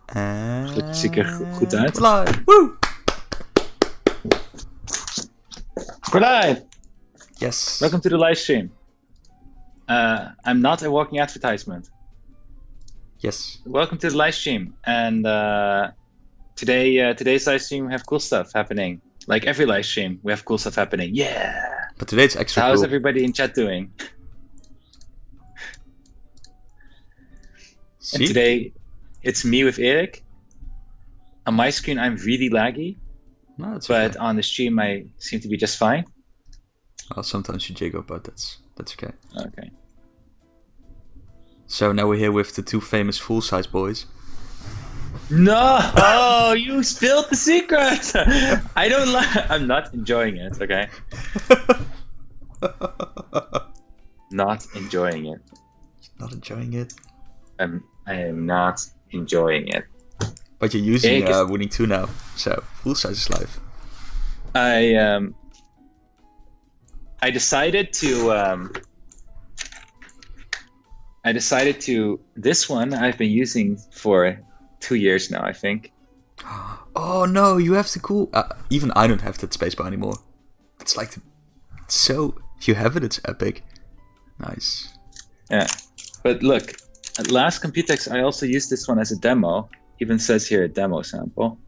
Ziet er goed uit. Live. Woo! We're live! Yes. Welcome to the live stream. I'm not a walking advertisement. Yes. Welcome to the live stream. And today's live stream we have cool stuff happening. Like every live stream, we have cool stuff happening. Yeah! But today it's extra So how's cool. everybody in chat doing? See? And today, it's me with Erik. On my screen, I'm really laggy. No, that's But okay. on the stream, I seem to be just fine. Well, sometimes you jiggle, but that's okay. Okay. So now we're here with the two famous full-size boys. No! Oh, you spilled the secret! I don't like. I'm not enjoying it. Okay. Not enjoying it. Not enjoying it. I am not enjoying it. But you're using Erik is- Wooting 2 now, so full-size is live. I decided to. This one I've been using for 2 years now, I think. Oh no, you have the cool... even I don't have that spacebar anymore. It's like... So, if you have it, it's epic. Nice. Yeah. But look, at last Computex, I also used this one as a demo. Even says here a demo sample.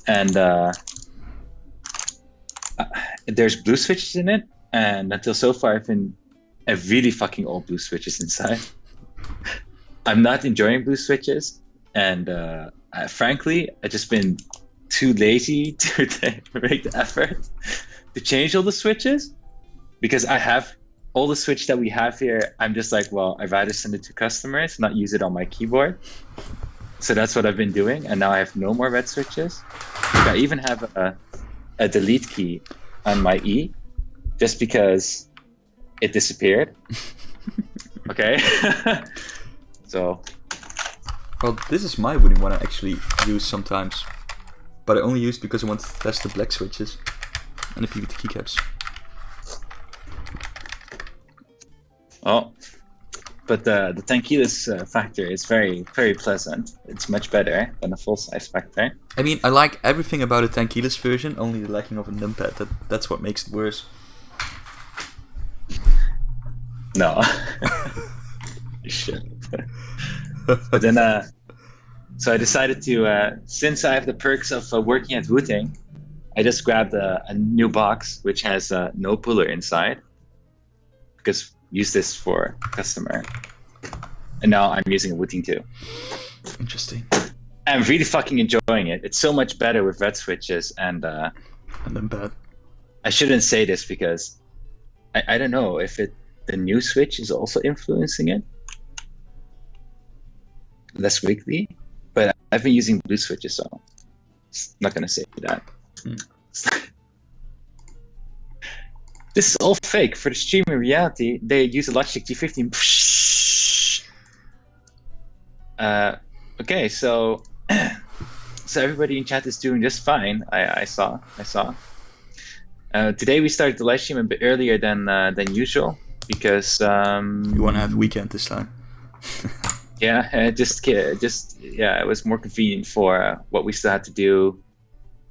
And there's blue switches in it, and until so far I've been a really fucking old blue switches inside. I'm not enjoying blue switches, and frankly, I've just been too lazy to make the effort to change all the switches, because I have all the switch that we have here. I'm just like, well, I'd rather send it to customers, not use it on my keyboard. So that's what I've been doing, and now I have no more red switches. Like, I even have a delete key on my E, just because it disappeared. Okay. So. Well, this is my Wooting one I actually use sometimes. But I only use it because I want to test the black switches and the PVT keycaps. Oh, but the tankeyless factor is very, very pleasant. It's much better than a full-size factor. I mean, I like everything about a tankeyless version, only the lacking of a numpad. That's what makes it worse. No. You shouldn't. But then, so I decided to, since I have the perks of working at Wooting, I just grabbed a new box which has no puller inside, because use this for customer, and now I'm using a Wooting too. Interesting. I'm really fucking enjoying it. It's so much better with red switches, and numpad. I shouldn't say this because I don't know if the new switch is also influencing it less weekly, but I've been using blue switches, so I'm not gonna say that. This is all fake. For the stream in reality, they use a Logitech G15. Okay, so everybody in chat is doing just fine. I saw. Today we started the live stream a bit earlier than usual because You want to have weekend this time. yeah, it was more convenient for what we still had to do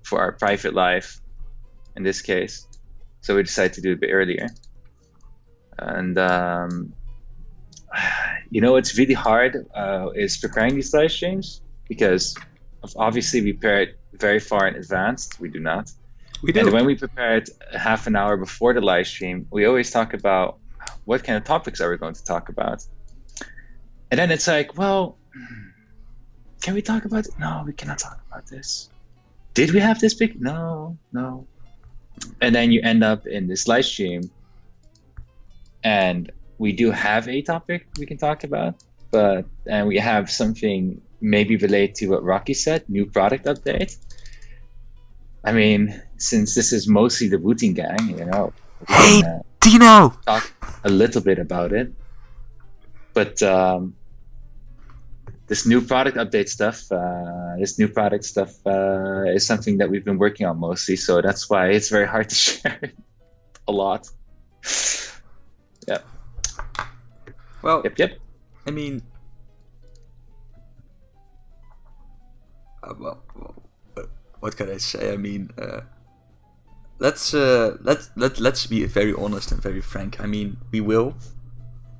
for our private life in this case. So we decided to do it a bit earlier. And it's really hard is preparing these live streams, because obviously we prepare it very far in advance. We do not. We do. And when we prepare it half an hour before the live stream, we always talk about what kind of topics are we going to talk about. And then it's like, well, can we talk about it? No, we cannot talk about this. Did we have this big? No. And then you end up in this live stream, and we do have a topic we can talk about, and we have something maybe related to what Rocky said, new product update. I mean, since this is mostly the Wooting gang, we Hey, can, Dino! talk a little bit about it. But this new product update stuff, is something that we've been working on mostly, so that's why it's very hard to share it a lot. Yeah. Well, Yep. I mean, What can I say? I mean, let's be very honest and very frank. I mean, we will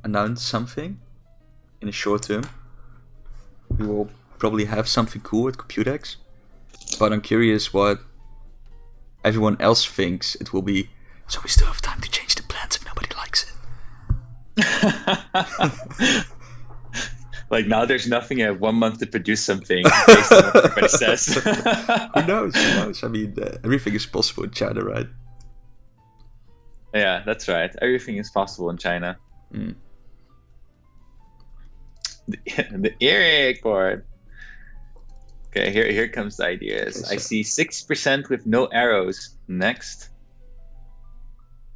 announce something in the short term. We will probably have something cool at Computex, but I'm curious what everyone else thinks it will be. So we still have time to change the plans if nobody likes it. Like now there's nothing, 1 month to produce something based on what everybody says. Who knows? Who knows? I mean, everything is possible in China, right? Yeah, that's right. Everything is possible in China. Mm. The Erik board. Okay, here comes the ideas. Okay, I see 6% with no arrows. Next.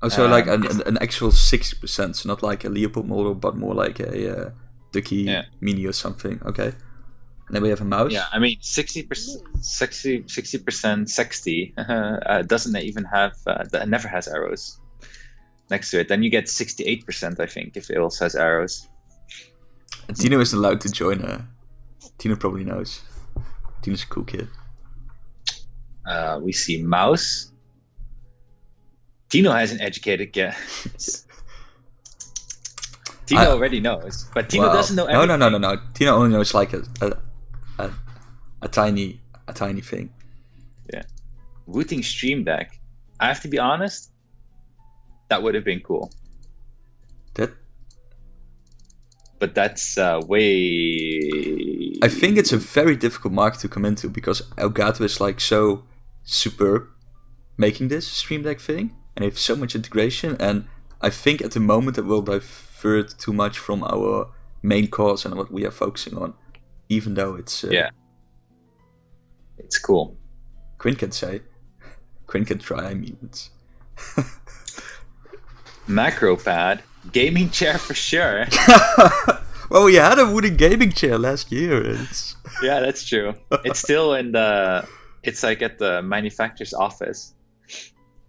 Oh, so like an actual 60%, so not like a Leopold model, but more like a Ducky Mini or something. Okay. And then we have a mouse. Yeah, I mean 60% sexy doesn't even have that never has arrows next to it. Then you get 68%, I think, if it also has arrows. And Tino is allowed to join. Tino probably knows. Tino's a cool kid. We see mouse. Tino hasn't educated yet. Tino already knows, but Tino doesn't know everything. No. Tino only knows like a tiny thing. Yeah. Wooting Stream Deck. I have to be honest, that would have been cool. But that's way... I think it's a very difficult market to come into because Elgato is like so superb making this Stream Deck thing, and they have so much integration, and I think at the moment it will divert too much from our main cause and what we are focusing on, even though it's... It's cool. Quinn can say. Quinn can try, I mean, it's... Macro pad. Gaming chair for sure. Well, we had a wooden gaming chair last year. Yeah, that's true. It's still in the... It's like at the manufacturer's office,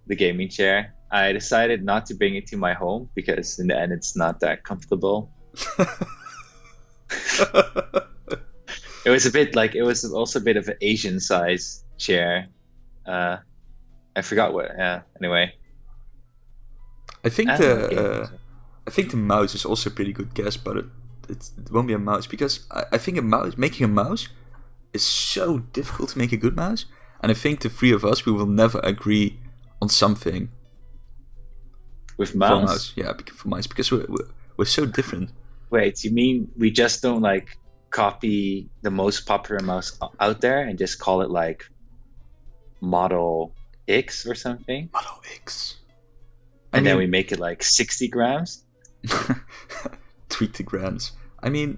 the gaming chair. I decided not to bring it to my home because in the end it's not that comfortable. It was also a bit of an Asian size chair. I forgot what. Anyway. I think the mouse is also a pretty good guess, but it won't be a mouse because I think making a mouse is so difficult to make a good mouse, and I think the three of us we will never agree on something. With mouse? For mouse because we're so different. Wait, you mean we just don't like copy the most popular mouse out there and just call it like Model X or something? Model X. And then we make it like 60 grams? 20 grams. I mean,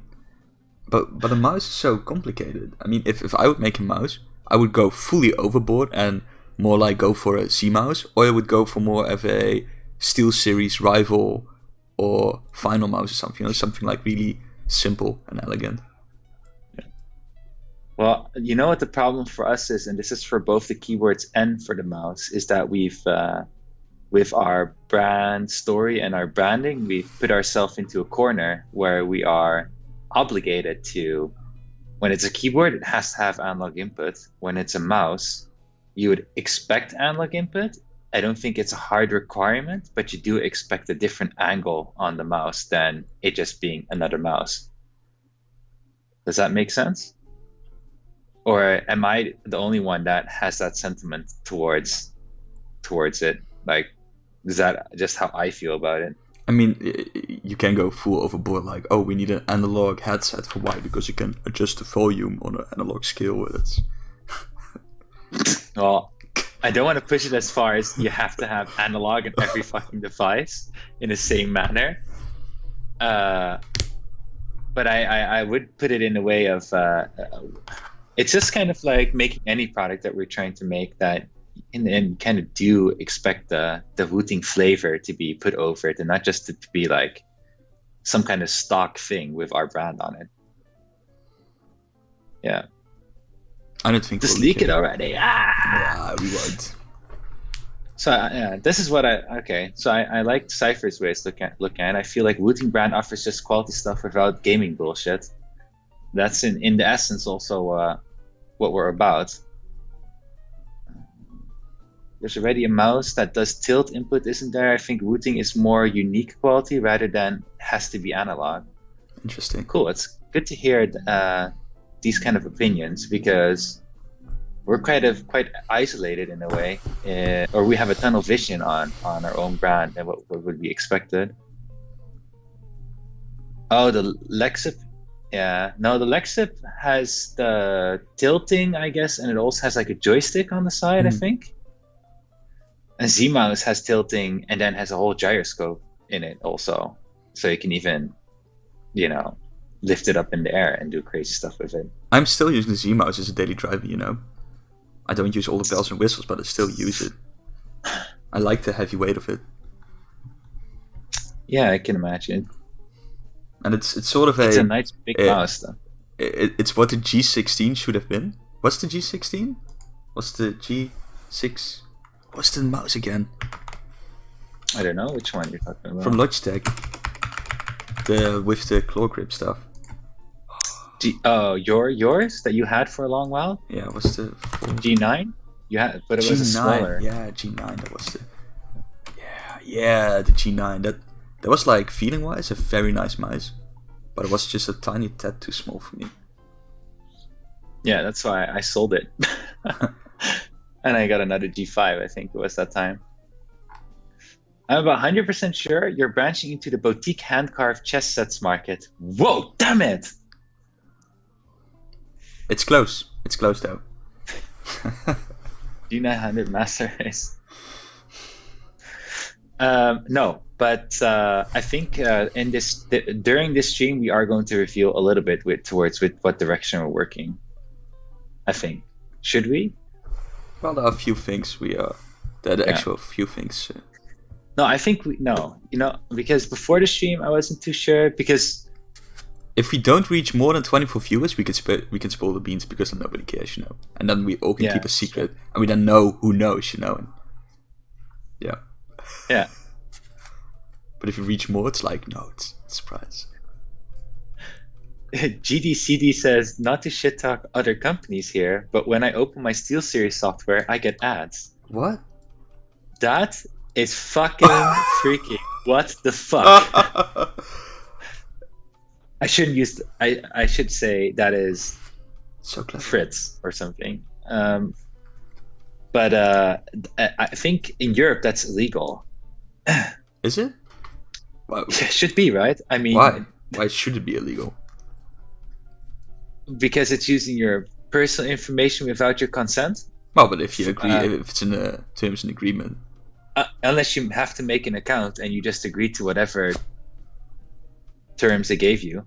but a mouse is so complicated. I mean, if I would make a mouse, I would go fully overboard and more like go for a C mouse, or I would go for more of a SteelSeries rival or final mouse or something, something like really simple and elegant. Yeah. Well, you know what the problem for us is, and this is for both the keyboards and for the mouse, is that we've with our brand story and our branding, we've put ourselves into a corner where we are obligated to, when it's a keyboard, it has to have analog input. When it's a mouse, you would expect analog input. I don't think it's a hard requirement, but you do expect a different angle on the mouse than it just being another mouse. Does that make sense? Or am I the only one that has that sentiment towards it? Like, is that just how I feel about it? I mean, you can go full overboard, like, oh, we need an analog headset for why? Because you can adjust the volume on an analog scale. Well, I don't want to push it as far as you have to have analog in every fucking device in the same manner. But I would put it in a way of, it's just kind of like making any product that we're trying to make that in the end kind of do expect the Wooting flavor to be put over it and not just to be like some kind of stock thing with our brand on it. Yeah. I don't think just leak it already. Yeah, we won't. So this is what I like Cypher's ways looking at it. I feel like Wooting brand offers just quality stuff without gaming bullshit. That's in the essence also what we're about. There's already a mouse that does tilt input, isn't there? I think Wooting is more unique quality rather than has to be analog. Interesting. Cool. It's good to hear these kind of opinions, because we're quite isolated in a way, or we have a tunnel vision on our own brand and what would be expected. Oh, the Lexip. Yeah, no, the Lexip has the tilting, I guess, and it also has like a joystick on the side, I think. And Z-Mouse has tilting and then has a whole gyroscope in it also. So you can even, lift it up in the air and do crazy stuff with it. I'm still using the Z-Mouse as a daily driver, I don't use all the bells and whistles, but I still use it. I like the heavy weight of it. Yeah, I can imagine. And it's sort of it's a nice big mouse, though. It's what the G16 should have been. What's the G16? What's the G6? What's the mouse again? I don't know which one you're talking about. From Logitech. With the claw grip stuff. Yours that you had for a long while? Yeah, what's the G9? You had, but it was a smaller. Yeah, G9. That was the. Yeah, the G9. That was like feeling wise a very nice mouse, but it was just a tiny tad too small for me. Yeah, that's why I sold it. And I got another G5, I think it was that time. I'm about 100% sure you're branching into the boutique hand-carved chess sets market. Whoa, damn it! It's close. It's close, though. G900 Master Race. No, but I think during this stream, we are going to reveal a little bit towards what direction we're working. I think. Should we? Well, there are a few things actual few things. No, I think because before the stream I wasn't too sure, because if we don't reach more than 24 viewers, we can spoil the beans because then nobody cares, and then we all can keep a secret, and we then know who knows, and yeah. But if you reach more, it's like it's a surprise. GDCD says, not to shit talk other companies here, but when I open my SteelSeries software, I get ads. What? That is fucking freaky. What the fuck? I shouldn't use. I should say that is so clever. Fritz or something. But I think in Europe that's illegal. Is it? Well, it should be, right? I mean, why should it be illegal? Because it's using your personal information without your consent. Well, but if you agree, if it's in the terms and agreement. Unless you have to make an account and you just agree to whatever terms they gave you.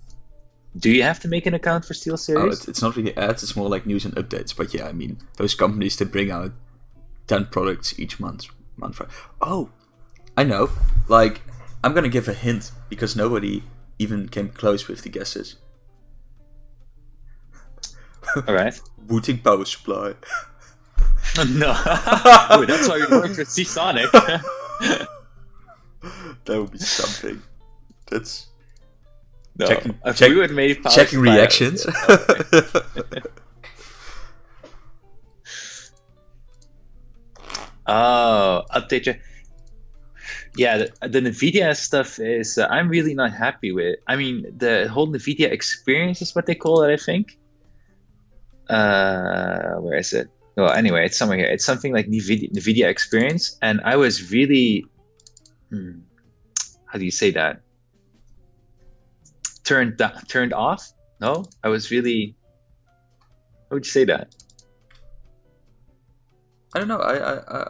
Do you have to make an account for SteelSeries? Oh, it's not really ads, it's more like news and updates. But yeah, I mean, those companies, they bring out 10 products each month. Oh, I know. Like, I'm going to give a hint because nobody even came close with the guesses. All right. Wooting power supply. No. Ooh, that's why we work for Seasonic. That would be something. That's no. We would made checking reactions. Oh, update your. Yeah, the NVIDIA stuff is I'm really not happy with. I mean, the whole NVIDIA experience is what they call it, I think. Where is it? Well, anyway, it's somewhere here. It's something like NVIDIA experience, and I was really, how do you say that? Turned off? No, I was really. How would you say that? I don't know. I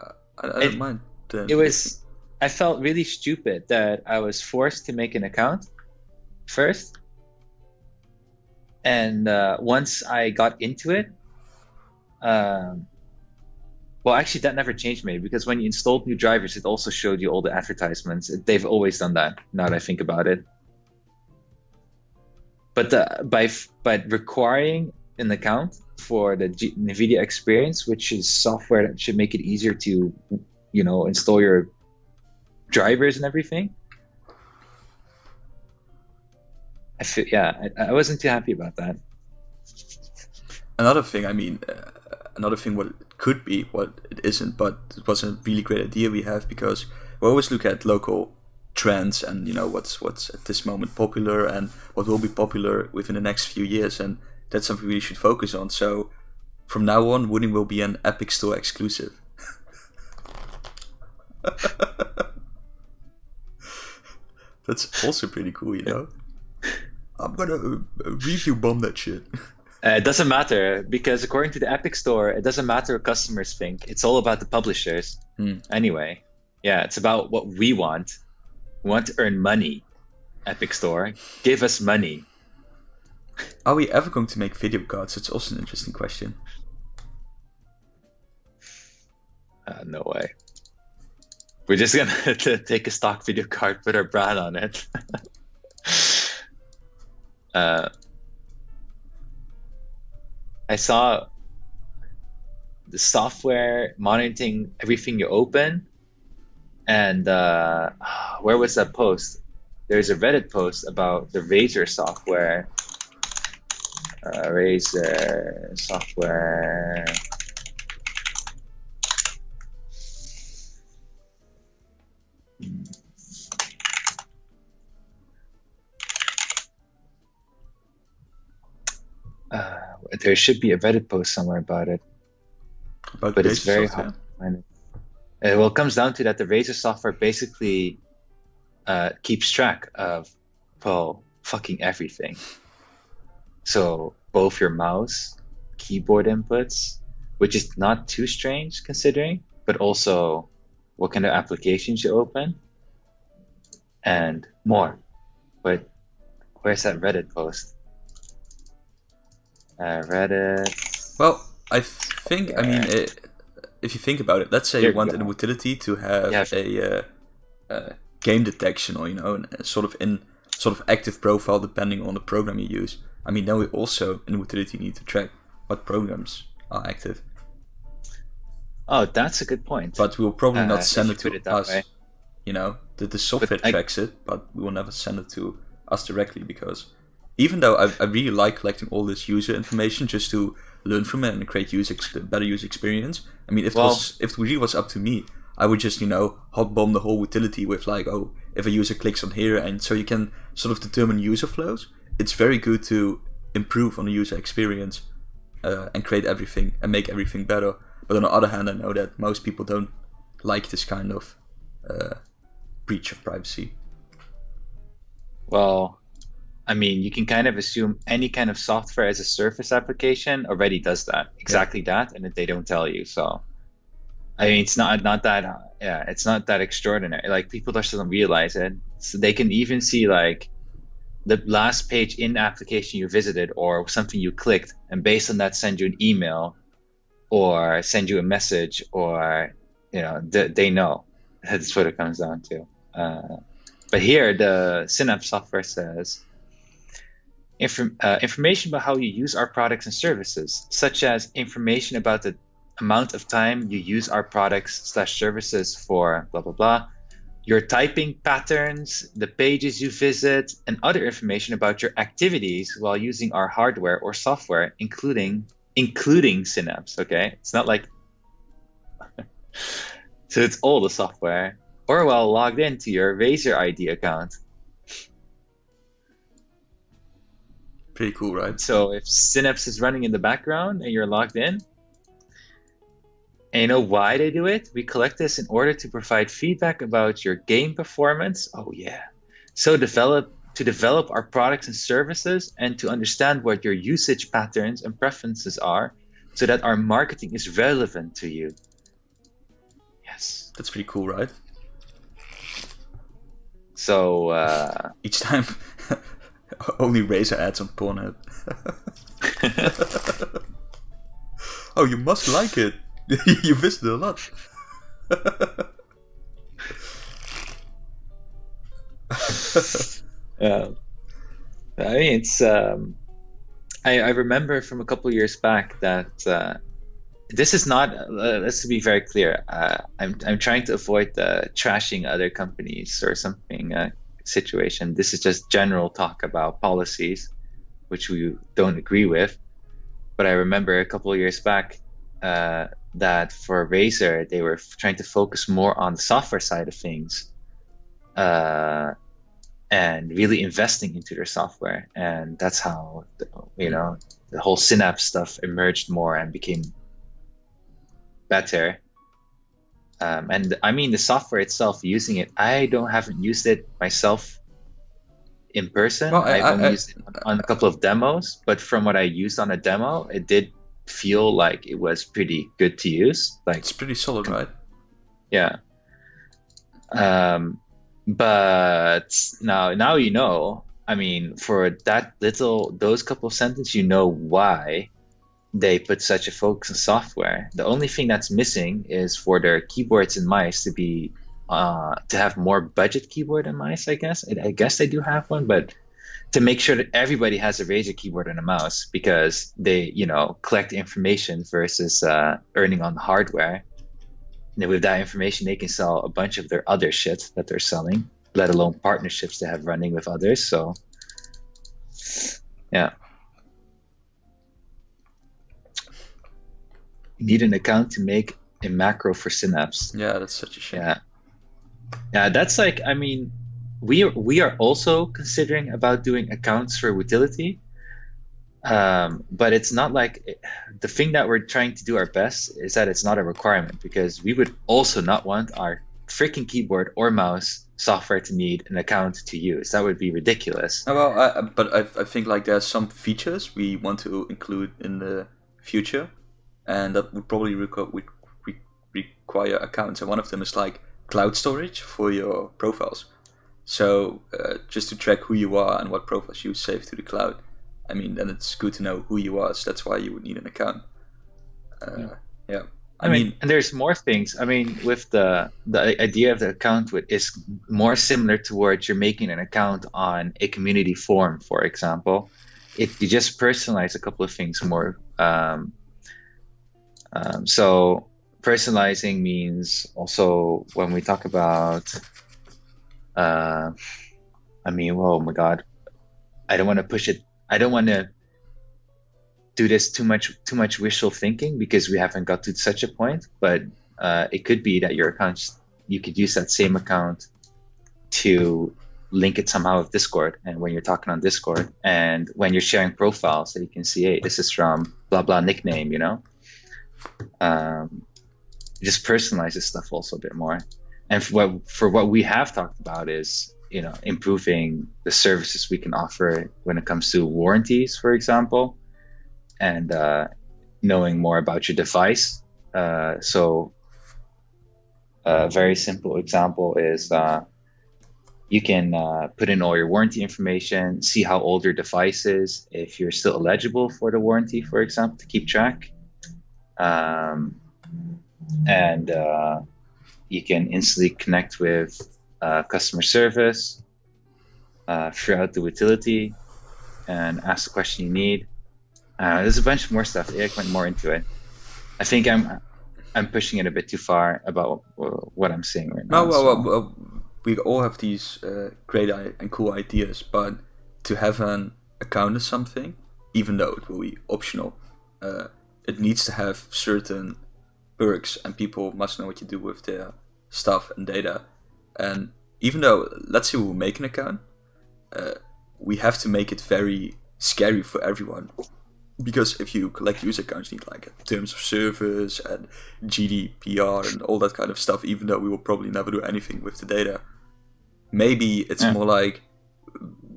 don't mind. It was. I felt really stupid that I was forced to make an account first. And once I got into it, well, actually, that never changed maybe, because when you installed new drivers, it also showed you all the advertisements. They've always done that, now that I think about it. But by requiring an account for the NVIDIA experience, which is software that should make it easier to, install your drivers and everything. I wasn't too happy about that. another thing, I mean, another thing what it could be, what it isn't, but it was a really great idea we have, because we always look at local trends and, you know, what's at this moment popular and what will be popular within the next few years, and that's something we should focus on. So from now on, Wooting will be an Epic Store exclusive. That's also pretty cool, you know? I'm gonna review bomb that shit. It doesn't matter, because according to the Epic Store, it doesn't matter what customers think. It's all about the publishers. Anyway, yeah, it's about what we want. We want to earn money. Epic Store, give us money. Are we ever going to make video cards? It's also an interesting question. No way. We're just gonna take a stock video card, put our brand on it. I saw the software monitoring everything you open, and where was that post? There's a Reddit post about the Razer software. Razer software. There should be a Reddit post somewhere about it, but it's very hard to find it. Well, it comes down to that the Razer software basically keeps track of, well, fucking everything. So both your mouse, keyboard inputs, which is not too strange considering, but also what kind of applications you open, and more. But where's that Reddit post? Reddit. Well, I think, I mean, if you think about it, let's say you want an utility to have a game detection, or, you know, a sort of active profile depending on the program you use. I mean, then we also in utility need to track what programs are active. Oh, that's a good point. But we will probably not send it to us. Way. You know, the software tracks it, but we will never send it to us directly, because even though I really like collecting all this user information just to learn from it and create better user experience. I mean, if it really was up to me, I would just, you know, hot bomb the whole utility with like, oh, if a user clicks on here, and so you can sort of determine user flows. It's very good to improve on the user experience and create everything and make everything better. But on the other hand, I know that most people don't like this kind of breach of privacy. Well, I mean, you can kind of assume any kind of software as a service application already does that, exactly that, and they don't tell you. So, I mean, it's not that, it's not that extraordinary. Like, people just don't realize it. So they can even see like the last page in the application you visited or something you clicked, and based on that send you an email or send you a message, or, you know, they know. That's what it comes down to. But here the Synapse software says information about how you use our products and services, such as information about the amount of time you use our products/services for blah blah blah, your typing patterns, the pages you visit, and other information about your activities while using our hardware or software, including Synapse. Okay, it's not like so it's all the software, or while logged into your Razer ID account. Pretty cool, right? So if Synapse is running in the background and you're logged in, and you know why they do it? We collect this in order to provide feedback about your game performance. Oh yeah. So to develop our products and services, and to understand what your usage patterns and preferences are, so that our marketing is relevant to you. Yes. That's pretty cool, right? So each time only Razer ads on Pornhub. Oh, you must like it. You visited a lot. I mean, it's I remember from a couple of years back that this is not, let's be very clear, I'm trying to avoid the trashing other companies or something situation. This is just general talk about policies which we don't agree with. but I remember a couple of years back that for Razer, they were trying to focus more on the software side of things, and really investing into their software. And that's how, the whole Synapse stuff emerged more and became better. And I mean, the software itself, using it, haven't used it myself in person. Well, I've only used it on a couple of demos, but from what I used on a demo, it did feel like it was pretty good to use. Like, it's pretty solid, right? Yeah. But now you know. I mean, for those couple of sentences, you know why they put such a focus on software. The only thing that's missing is for their keyboards and mice to be to have more budget keyboard and mice. I guess they do have one, but to make sure that everybody has a Razer keyboard and a mouse, because they collect information versus earning on the hardware. And with that information, they can sell a bunch of their other shit that they're selling, let alone partnerships they have running with others. So, yeah. You need an account to make a macro for Synapse. Yeah, that's such a shame. Yeah, that's like, I mean, we are also considering about doing accounts for utility. But it's not like the thing that we're trying to do our best is that it's not a requirement, because we would also not want our freaking keyboard or mouse software to need an account to use. That would be ridiculous. But I think like there's some features we want to include in the future, and that would probably require accounts. And one of them is like cloud storage for your profiles. So just to track who you are and what profiles you save to the cloud. I mean, then it's good to know who you are, so that's why you would need an account. Yeah. I mean, and there's more things. I mean, with the idea of the account is more similar towards you're making an account on a community forum, for example. You just personalize a couple of things more. So personalizing means also when we talk about, oh my God, I don't want to push it. I don't want to do this too much wishful thinking, because we haven't got to such a point. But it could be that your account, you could use that same account to link it somehow with Discord. And when you're talking on Discord, and when you're sharing profiles, that you can see, hey, this is from blah blah nickname. Just personalizes stuff also a bit more. And for what we have talked about is, improving the services we can offer when it comes to warranties, for example, and knowing more about your device. So a very simple example is you can put in all your warranty information, see how old your device is, if you're still eligible for the warranty, for example, to keep track. And you can instantly connect with customer service throughout the utility and ask the question you need. There's a bunch more stuff. Erik went more into it. I think I'm pushing it a bit too far about what I'm saying right now. Well, we all have these great and cool ideas, but to have an account of something, even though it will be optional, it needs to have certain perks, and people must know what you do with their stuff and data. And even though, let's say we'll make an account, we have to make it very scary for everyone. Because if you collect user accounts, you need like terms of service and GDPR and all that kind of stuff, even though we will probably never do anything with the data. Maybe it's more like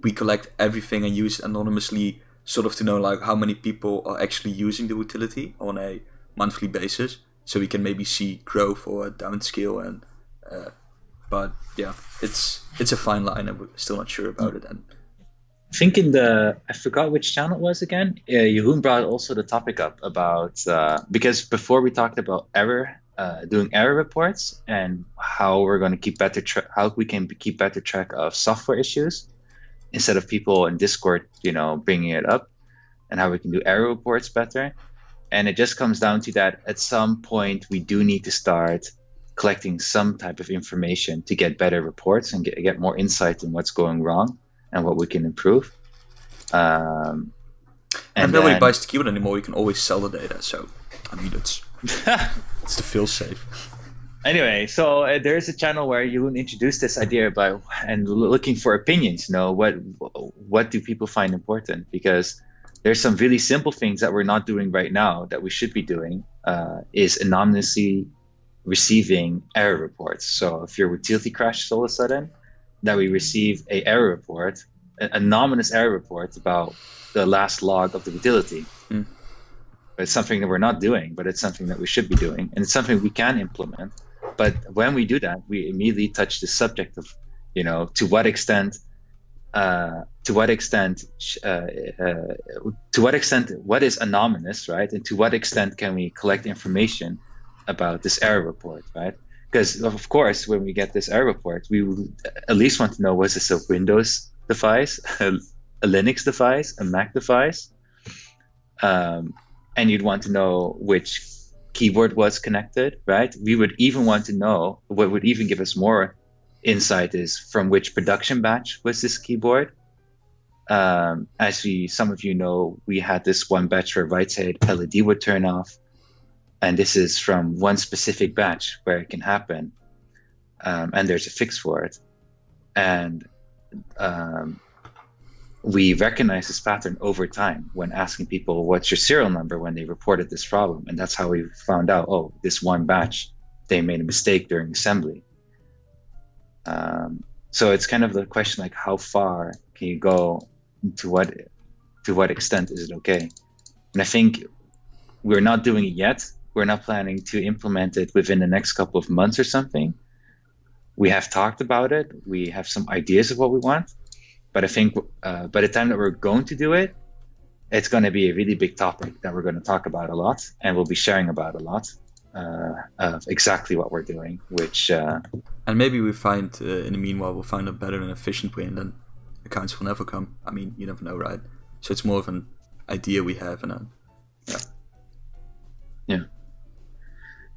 we collect everything and use it anonymously, sort of to know like how many people are actually using the utility on a monthly basis, so we can maybe see growth or downscale. And but yeah, it's a fine line, and we're still not sure about it. And I think I forgot which channel it was again. Jeroen brought also the topic up about because before we talked about doing error reports and how we're going to keep how we can keep better track of software issues instead of people in Discord, bringing it up, and how we can do error reports better. And it just comes down to that at some point we do need to start collecting some type of information to get better reports and get more insight in what's going wrong and what we can improve. And And nobody then, buys the keyboard anymore, you can always sell the data. So, I mean, it's the feel safe. Anyway, so there's a channel where you introduce this idea and looking for opinions. What do people find important? Because there's some really simple things that we're not doing right now that we should be doing. Is anonymously receiving error reports. So if your utility crashes all of a sudden, that we receive a error report, an anonymous error report about the last log of the utility. It's something that we're not doing, but it's something that we should be doing, and it's something we can implement. But when we do that, we immediately touch the subject of, to what extent what is anonymous, right? And to what extent can we collect information about this error report, right? Because of course, when we get this error report, we will at least want to know, was this a Windows device, a Linux device, a Mac device? And you'd want to know which keyboard was connected, right? We would even want to know, what would even give us more insight is from which production batch was this keyboard. As some of you know, we had this one batch where right side LED would turn off, and this is from one specific batch where it can happen, and there's a fix for it. And we recognize this pattern over time when asking people, what's your serial number, when they reported this problem. And that's how we found out, oh, this one batch, they made a mistake during assembly. So it's kind of the question, like, how far can you go? To what extent is it okay? And I think we're not doing it yet. We're not planning to implement it within the next couple of months or something. We have talked about it. We have some ideas of what we want. But I think by the time that we're going to do it, it's going to be a really big topic that we're going to talk about a lot, and we'll be sharing about a lot of exactly what we're doing. And maybe we find, in the meanwhile, we'll find a better and efficient way, and then accounts will never come. I mean, you never know, right? So it's more of an idea we have, and yeah.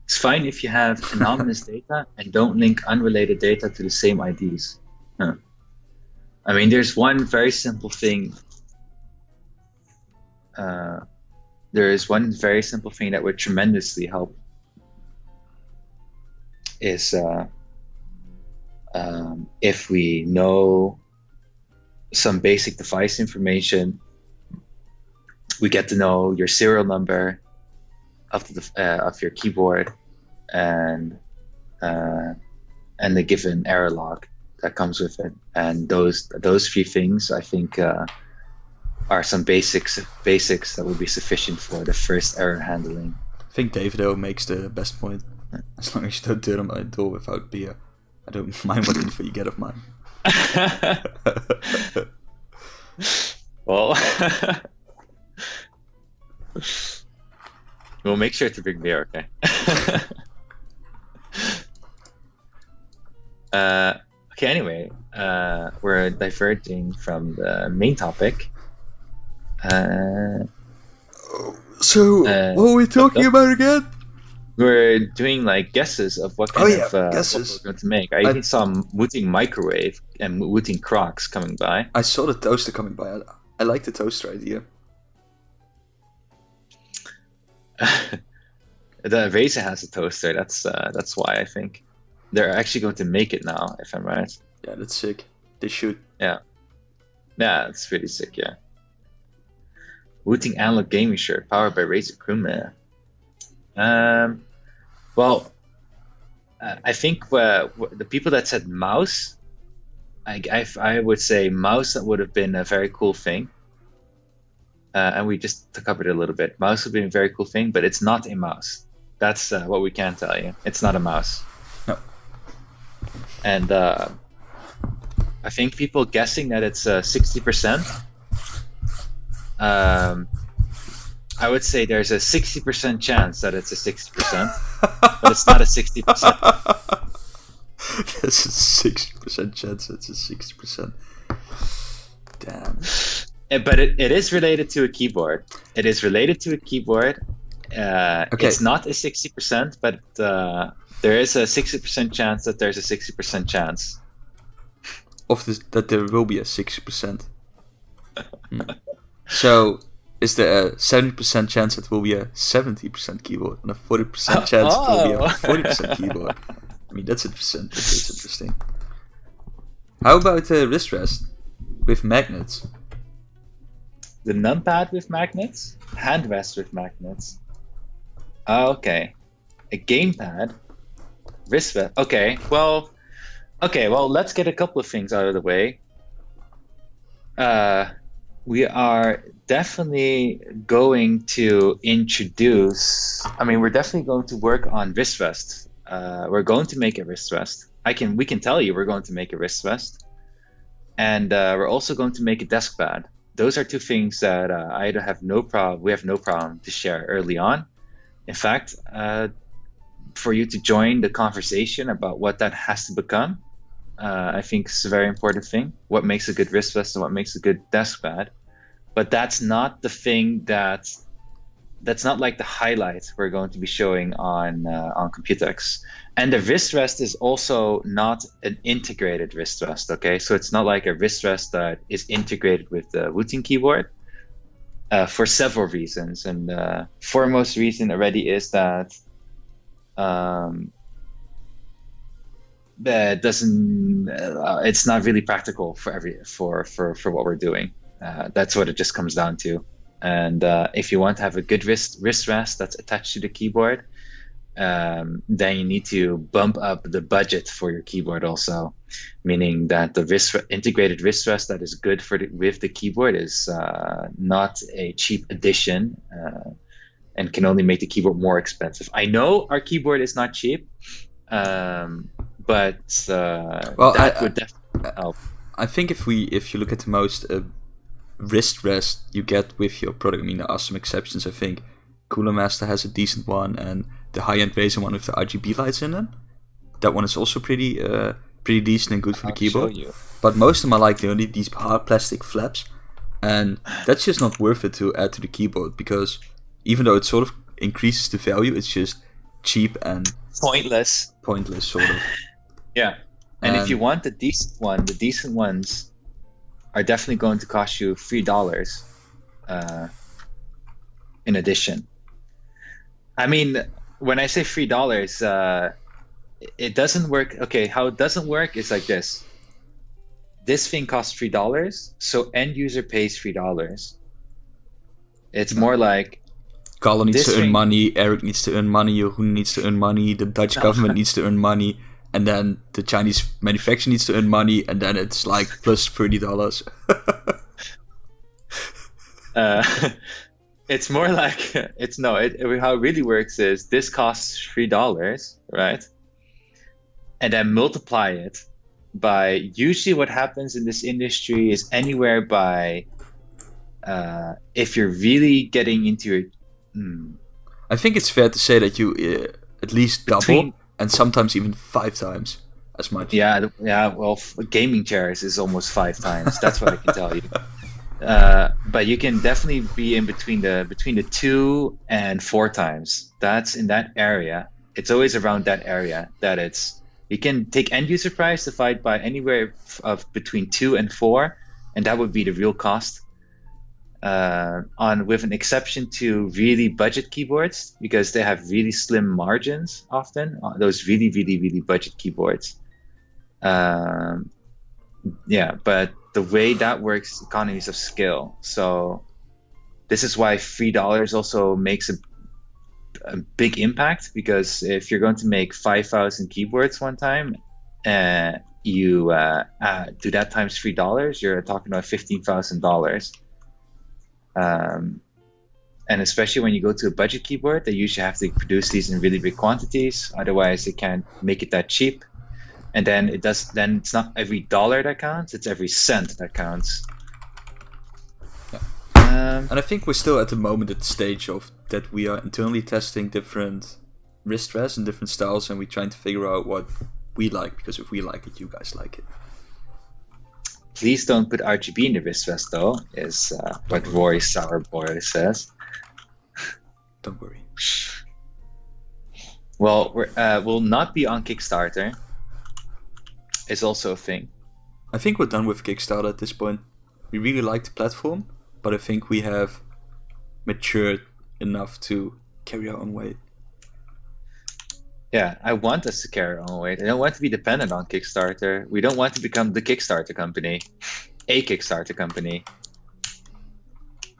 It's fine if you have anonymous data and don't link unrelated data to the same IDs. I mean, there's one very simple thing. There is one very simple thing that would tremendously help. Is if we know some basic device information, we get to know your serial number of your keyboard and the given error log that comes with it, and those few things, I think, are some basics that will be sufficient for the first error handling. I think Davido makes the best point. As long as you don't do it on my door without beer, I don't mind what info you get of mine. Well, we'll make sure to bring beer, okay? Okay, anyway, we're diverging from the main topic. So, what were we talking about again? We're doing like guesses of what kind of guesses. what we're going to make. I even saw Wooting microwave and Wooting Crocs coming by. I saw the toaster coming by. I like the toaster idea. The Razer has a toaster. That's why I think they're actually going to make it now, if I'm right. Yeah, that's sick. They should. Yeah, it's really sick. Yeah. Wooting analog gaming shirt powered by Razer Crewman. Well, I think the people that said mouse, I would say mouse, that would have been a very cool thing. And we just covered it a little bit. Mouse would be a very cool thing, but it's not a mouse. That's what we can tell you. It's not a mouse. No. And I think people guessing that it's 60%. I would say there's a 60% chance that it's a 60%, but it's not a 60%. There's a 60% chance it's a 60%. Damn. But it is related to a keyboard. It is related to a keyboard. Okay. It's not a 60%, but there is a 60% chance that there's a 60% chance. Of this, that there will be a 60%. So, is there a 70% chance it will be a 70% keyboard and a 40% chance it will be a 40% keyboard? I mean, that's interesting. That's interesting. How about wrist rest with magnets? The numpad with magnets? Hand rest with magnets? Okay. A gamepad? Wrist rest? Okay, well, let's get a couple of things out of the way. We are definitely going to introduce, we're definitely going to work on wrist rest. We're going to make a wrist rest. We can tell you we're going to make a wrist rest. And we're also going to make a desk pad. Those are two things that we have no problem to share early on. In fact, for you to join the conversation about what that has to become, I think it's a very important thing. What makes a good wrist rest and what makes a good desk pad. But that's not the thing that's not like the highlight we're going to be showing on Computex. And the wrist rest is also not an integrated wrist rest, okay? So it's not like a wrist rest that is integrated with the Wooting keyboard for several reasons. And foremost reason already is that it's not really practical for what we're doing. That's what it just comes down to. And if you want to have a good wrist rest that's attached to the keyboard, then you need to bump up the budget for your keyboard also, meaning that the integrated wrist rest that is good with the keyboard is not a cheap addition and can only make the keyboard more expensive. I know our keyboard is not cheap, but that would definitely help. I think if you look at the most wrist rest you get with your product, there are some exceptions. I think Cooler Master has a decent one, and the high-end Razer one with the RGB lights in it. That one is also pretty decent and good for the keyboard. But most of them are like they only these hard plastic flaps, and that's just not worth it to add to the keyboard, because even though it sort of increases the value, it's just cheap and pointless sort of. Yeah, and if you want the decent ones are definitely going to cost you $3 in addition. I mean, when I say $3, it doesn't work. Okay, how it doesn't work is like this. This thing costs $3, so end user pays $3. It's more like Calder needs to earn money, Erik needs to earn money, Jeroen needs to earn money, the Dutch government needs to earn money, and then the Chinese manufacturer needs to earn money, and then it's like plus $30. It's more like how it really works is this costs $3, right? And then multiply it by, usually what happens in this industry is anywhere by, if you're really getting into it. I think it's fair to say that you at least double and sometimes even 5 times as much. Yeah. Well, gaming chairs is almost 5 times. That's what I can tell you. But you can definitely be in between the 2 and 4 times. That's in that area. It's always around that area that you can take end user price divide by anywhere of between 2 and 4, and that would be the real cost. With an exception to really budget keyboards, because they have really slim margins often. Those really, really, really budget keyboards. But the way that works, economies of scale. So this is why $3 also makes a big impact, because if you're going to make 5,000 keyboards one time, you do that times $3, you're talking about $15,000. And especially when you go to a budget keyboard, they usually have to produce these in really big quantities. Otherwise, they can't make it that cheap. And then it's not every dollar that counts; it's every cent that counts. And I think we're still at the moment at the stage of that we are internally testing different wrist rests and different styles, and we're trying to figure out what we like, because if we like it, you guys like it. Please don't put RGB in the wrist rest, though, is what Roy Sourboy says. Don't worry. Well, we'll not be on Kickstarter. It's also a thing. I think we're done with Kickstarter at this point. We really like the platform, but I think we have matured enough to carry our own weight. Yeah, I want us to carry our own weight. I don't want to be dependent on Kickstarter. We don't want to become the Kickstarter company, a Kickstarter company.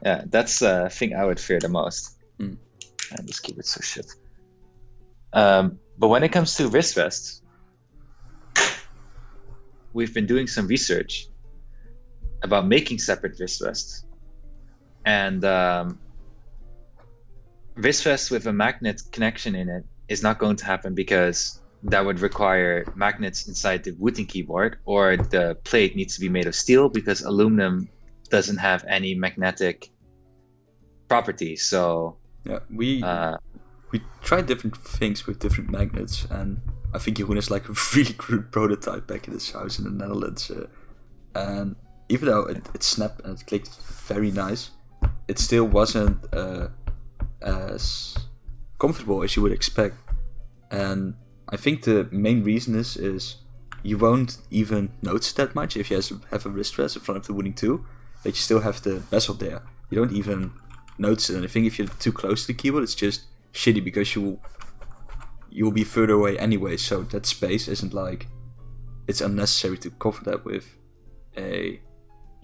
Yeah, that's the thing I would fear the most. Mm. And just keep it so shit. But when it comes to wrist vests, we've been doing some research about making separate wrist vests. And wrist vests with a magnet connection in it is not going to happen because that would require magnets inside the Wooting keyboard, or the plate needs to be made of steel because aluminum doesn't have any magnetic properties. So yeah, we tried different things with different magnets, and I think Jeroen is like a really good prototype back in his house in the Netherlands. And even though it snapped and it clicked very nice, it still wasn't as comfortable as you would expect. And I think the main reason is you won't even notice that much if you have a wrist rest in front of the Wooting 2, that you still have the bezel there. You don't even notice it. And I think if you're too close to the keyboard, it's just shitty because you will be further away anyway, so that space isn't like, it's unnecessary to cover that with a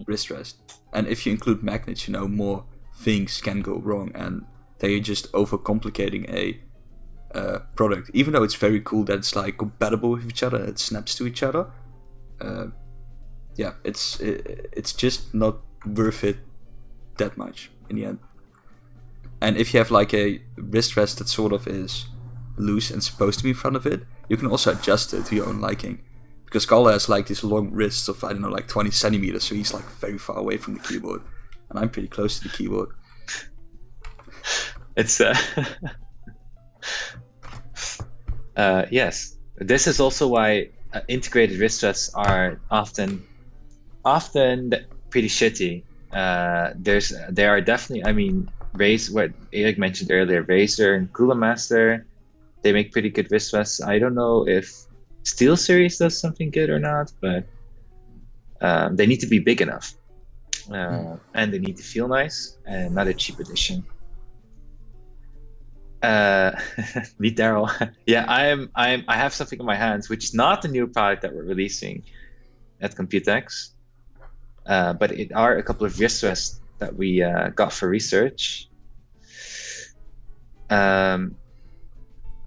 wrist rest. And if you include magnets, more things can go wrong, and then you're just overcomplicating a product. Even though it's very cool that it's like compatible with each other, it snaps to each other. It's just not worth it that much in the end. And if you have like a wrist rest that sort of is loose and supposed to be in front of it, you can also adjust it to your own liking. Because Calder has like these long wrists of, I don't know, like 20 centimeters, so he's like very far away from the keyboard. And I'm pretty close to the keyboard. It's yes. This is also why integrated wrist rests are often pretty shitty. There are definitely, I mean, what Erik mentioned earlier, Razer and Cooler Master, they make pretty good wrist rests. I don't know if Steel Series does something good or not, but they need to be big enough, and they need to feel nice, and not a cheap edition. Meet Daryl. Yeah, I have something in my hands, which is not the new product that we're releasing at Computex, but it are a couple of wrist rests that we got for research.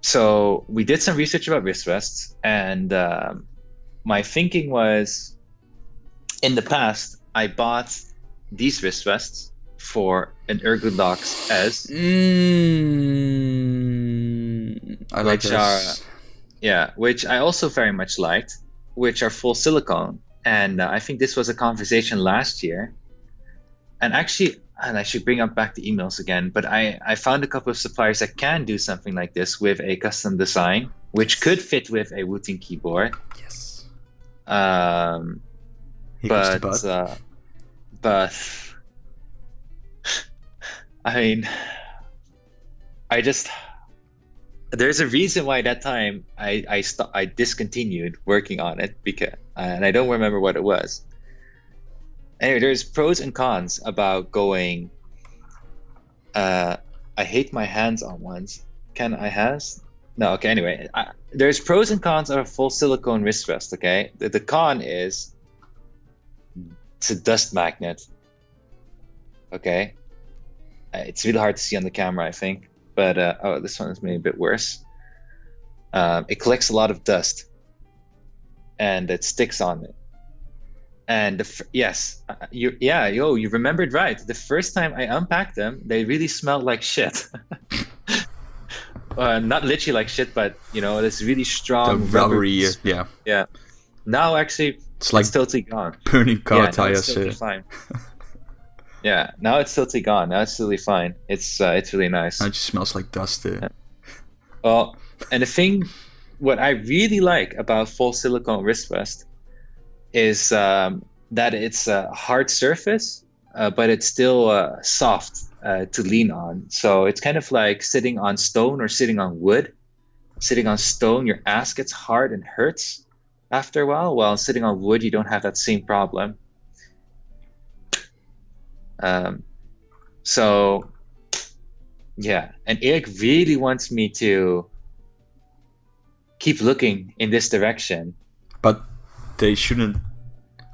So we did some research about wrist rests, and my thinking was, in the past, I bought these wrist rests for an Ergodox S. I like this. Which I also very much liked, which are full silicone. And I think this was a conversation last year. And actually, and I should bring up back the emails again, but I found a couple of suppliers that can do something like this with a custom design, which could fit with a Wooting keyboard. Yes. But I mean, there's a reason why that time I discontinued working on it, because and I don't remember what it was. Anyway, there's pros and cons about going. I hate my hands on ones. Can I has? No. Okay. Anyway, there's pros and cons of a full silicone wrist rest. Okay. The con is it's a dust magnet. Okay. It's really hard to see on the camera, I think. But this one is maybe a bit worse. It collects a lot of dust, and it sticks on it. And you remembered right. The first time I unpacked them, they really smelled like shit. Not literally like shit, but this really strong rubbery. Yeah. Now actually, it's totally gone. Burning car tires. It's totally fine. Yeah, now it's totally gone. Now it's totally fine. It's really nice. Now it just smells like dust. Yeah. Well, and the thing, what I really like about full silicone wrist rest is that it's a hard surface, but it's still soft to lean on. So it's kind of like sitting on stone or sitting on wood. Sitting on stone, your ass gets hard and hurts after a while. While sitting on wood, you don't have that same problem. So Yeah, and Eric really wants me to keep looking in this direction. But they shouldn't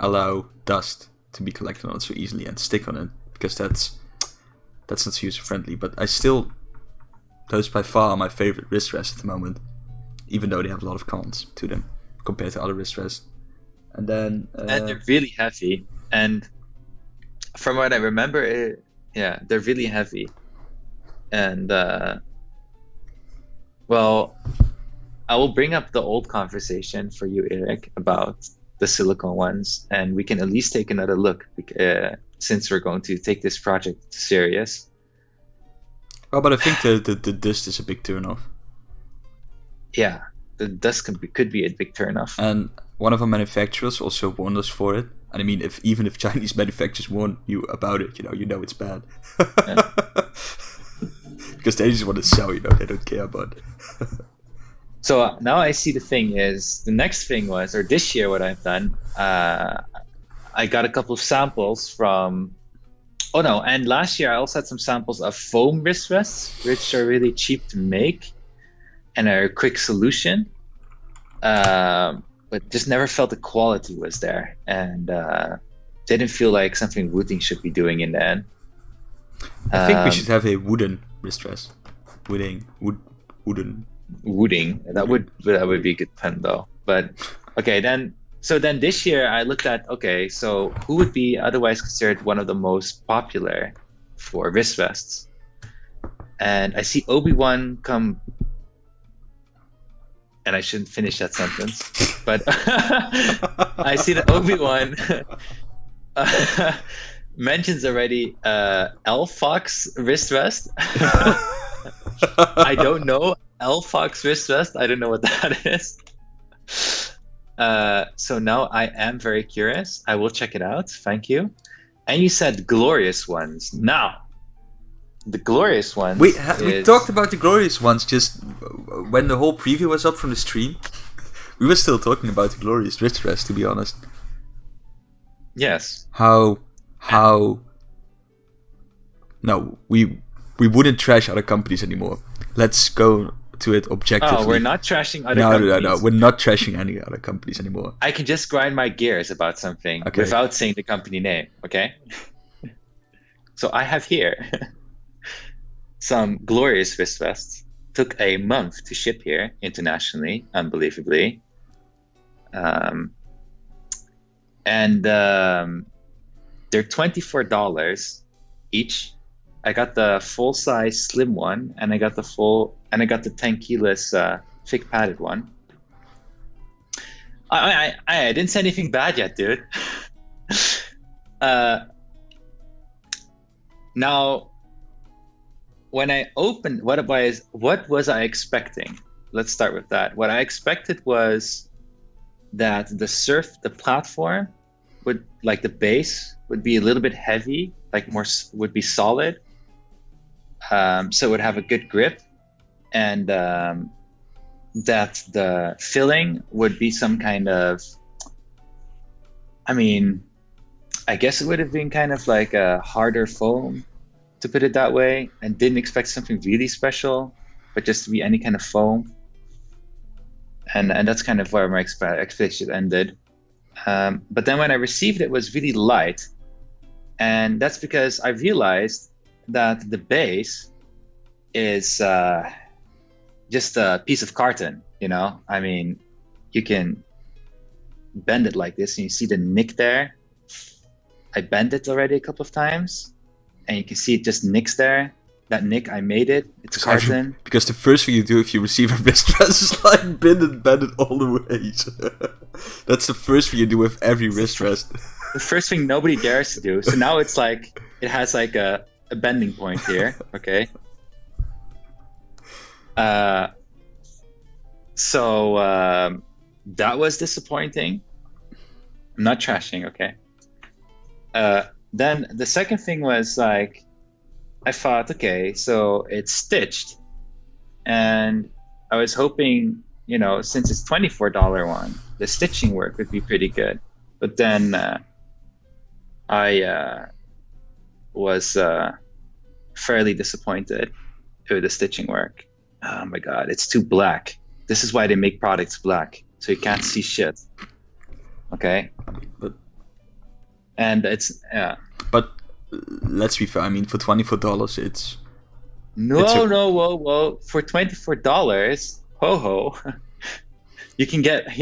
allow dust to be collected on it so easily and stick on it, because that's not user friendly. But I still, those by far are my favorite wrist rests at the moment, even though they have a lot of cons to them compared to other wrist rests. And then And they're really heavy. And from what I remember, they're really heavy. And well, I will bring up the old conversation for you, Eric, about the silicone ones, and we can at least take another look since we're going to take this project serious. Oh, but I think the dust is a big turnoff. Yeah, the dust could be a big turnoff. And one of our manufacturers also warned us for it. And I mean, even if Chinese manufacturers warn you about it, you know it's bad. Yeah. Because they just want to sell, they don't care about it. So now I see the next thing was, or this year what I've done, I got a couple of samples from, and last year I also had some samples of foam wrist rests, which are really cheap to make and are a quick solution. But just never felt the quality was there, and didn't feel like something Wooting should be doing in the end. I think we should have a wooden wrist rest. Wooden. Wooting. That would be a good pun though. But okay, then this year I looked at, so who would be otherwise considered one of the most popular for wrist rests? And I see Obi-Wan come, and I shouldn't finish that sentence, but I see that Obi-Wan mentions already L-Fox wrist rest. I don't know L-Fox wrist rest. I don't know what that is. So now I am very curious. I will check it out. Thank you. And you said glorious ones. Now, the glorious ones. We talked about the glorious ones just when the whole preview was up from the stream. We were still talking about the glorious wrist rest, to be honest. Yes. How? No, we wouldn't trash other companies anymore. Let's go to it objectively. Oh, we're not trashing other companies. No. We're not trashing any other companies anymore. I can just grind my gears about something without saying the company name, okay? So I have here some glorious wrist vests. Took a month to ship here internationally, unbelievably. And they're $24 each. I got the full size slim one, and I got the 10 keyless thick padded one. I didn't say anything bad yet, dude. Now, when I opened, what was I expecting? Let's start with that. What I expected was that the platform would, like the base, would be a little bit heavy, would be solid. So it would have a good grip, and that the filling would be some kind of, I guess it would have been kind of like a harder foam, to put it that way, and didn't expect something really special, but just to be any kind of foam. And that's kind of where my expectation ended. But then when I received it, was really light, and that's because I realized that the base is just a piece of carton, you can bend it like this, and you see the nick there. I bent it already a couple of times, and you can see it just nicks there. That nick, I made it. It's carton. Because the first thing you do if you receive a wrist rest is like bend it all the way. That's the first thing you do with every wrist rest. The first thing nobody dares to do. So now it's like, it has like a bending point here, okay? So that was disappointing. I'm not trashing, okay? Then the second thing was like, I thought, okay, so it's stitched, and I was hoping, since it's $24 one, the stitching work would be pretty good. But then I was fairly disappointed. the stitching work. Oh my god, it's too black. This is why they make products black, so you can't see shit. Okay. And it's But let's be fair. I mean, for $24, it's whoa. For $24, ho. You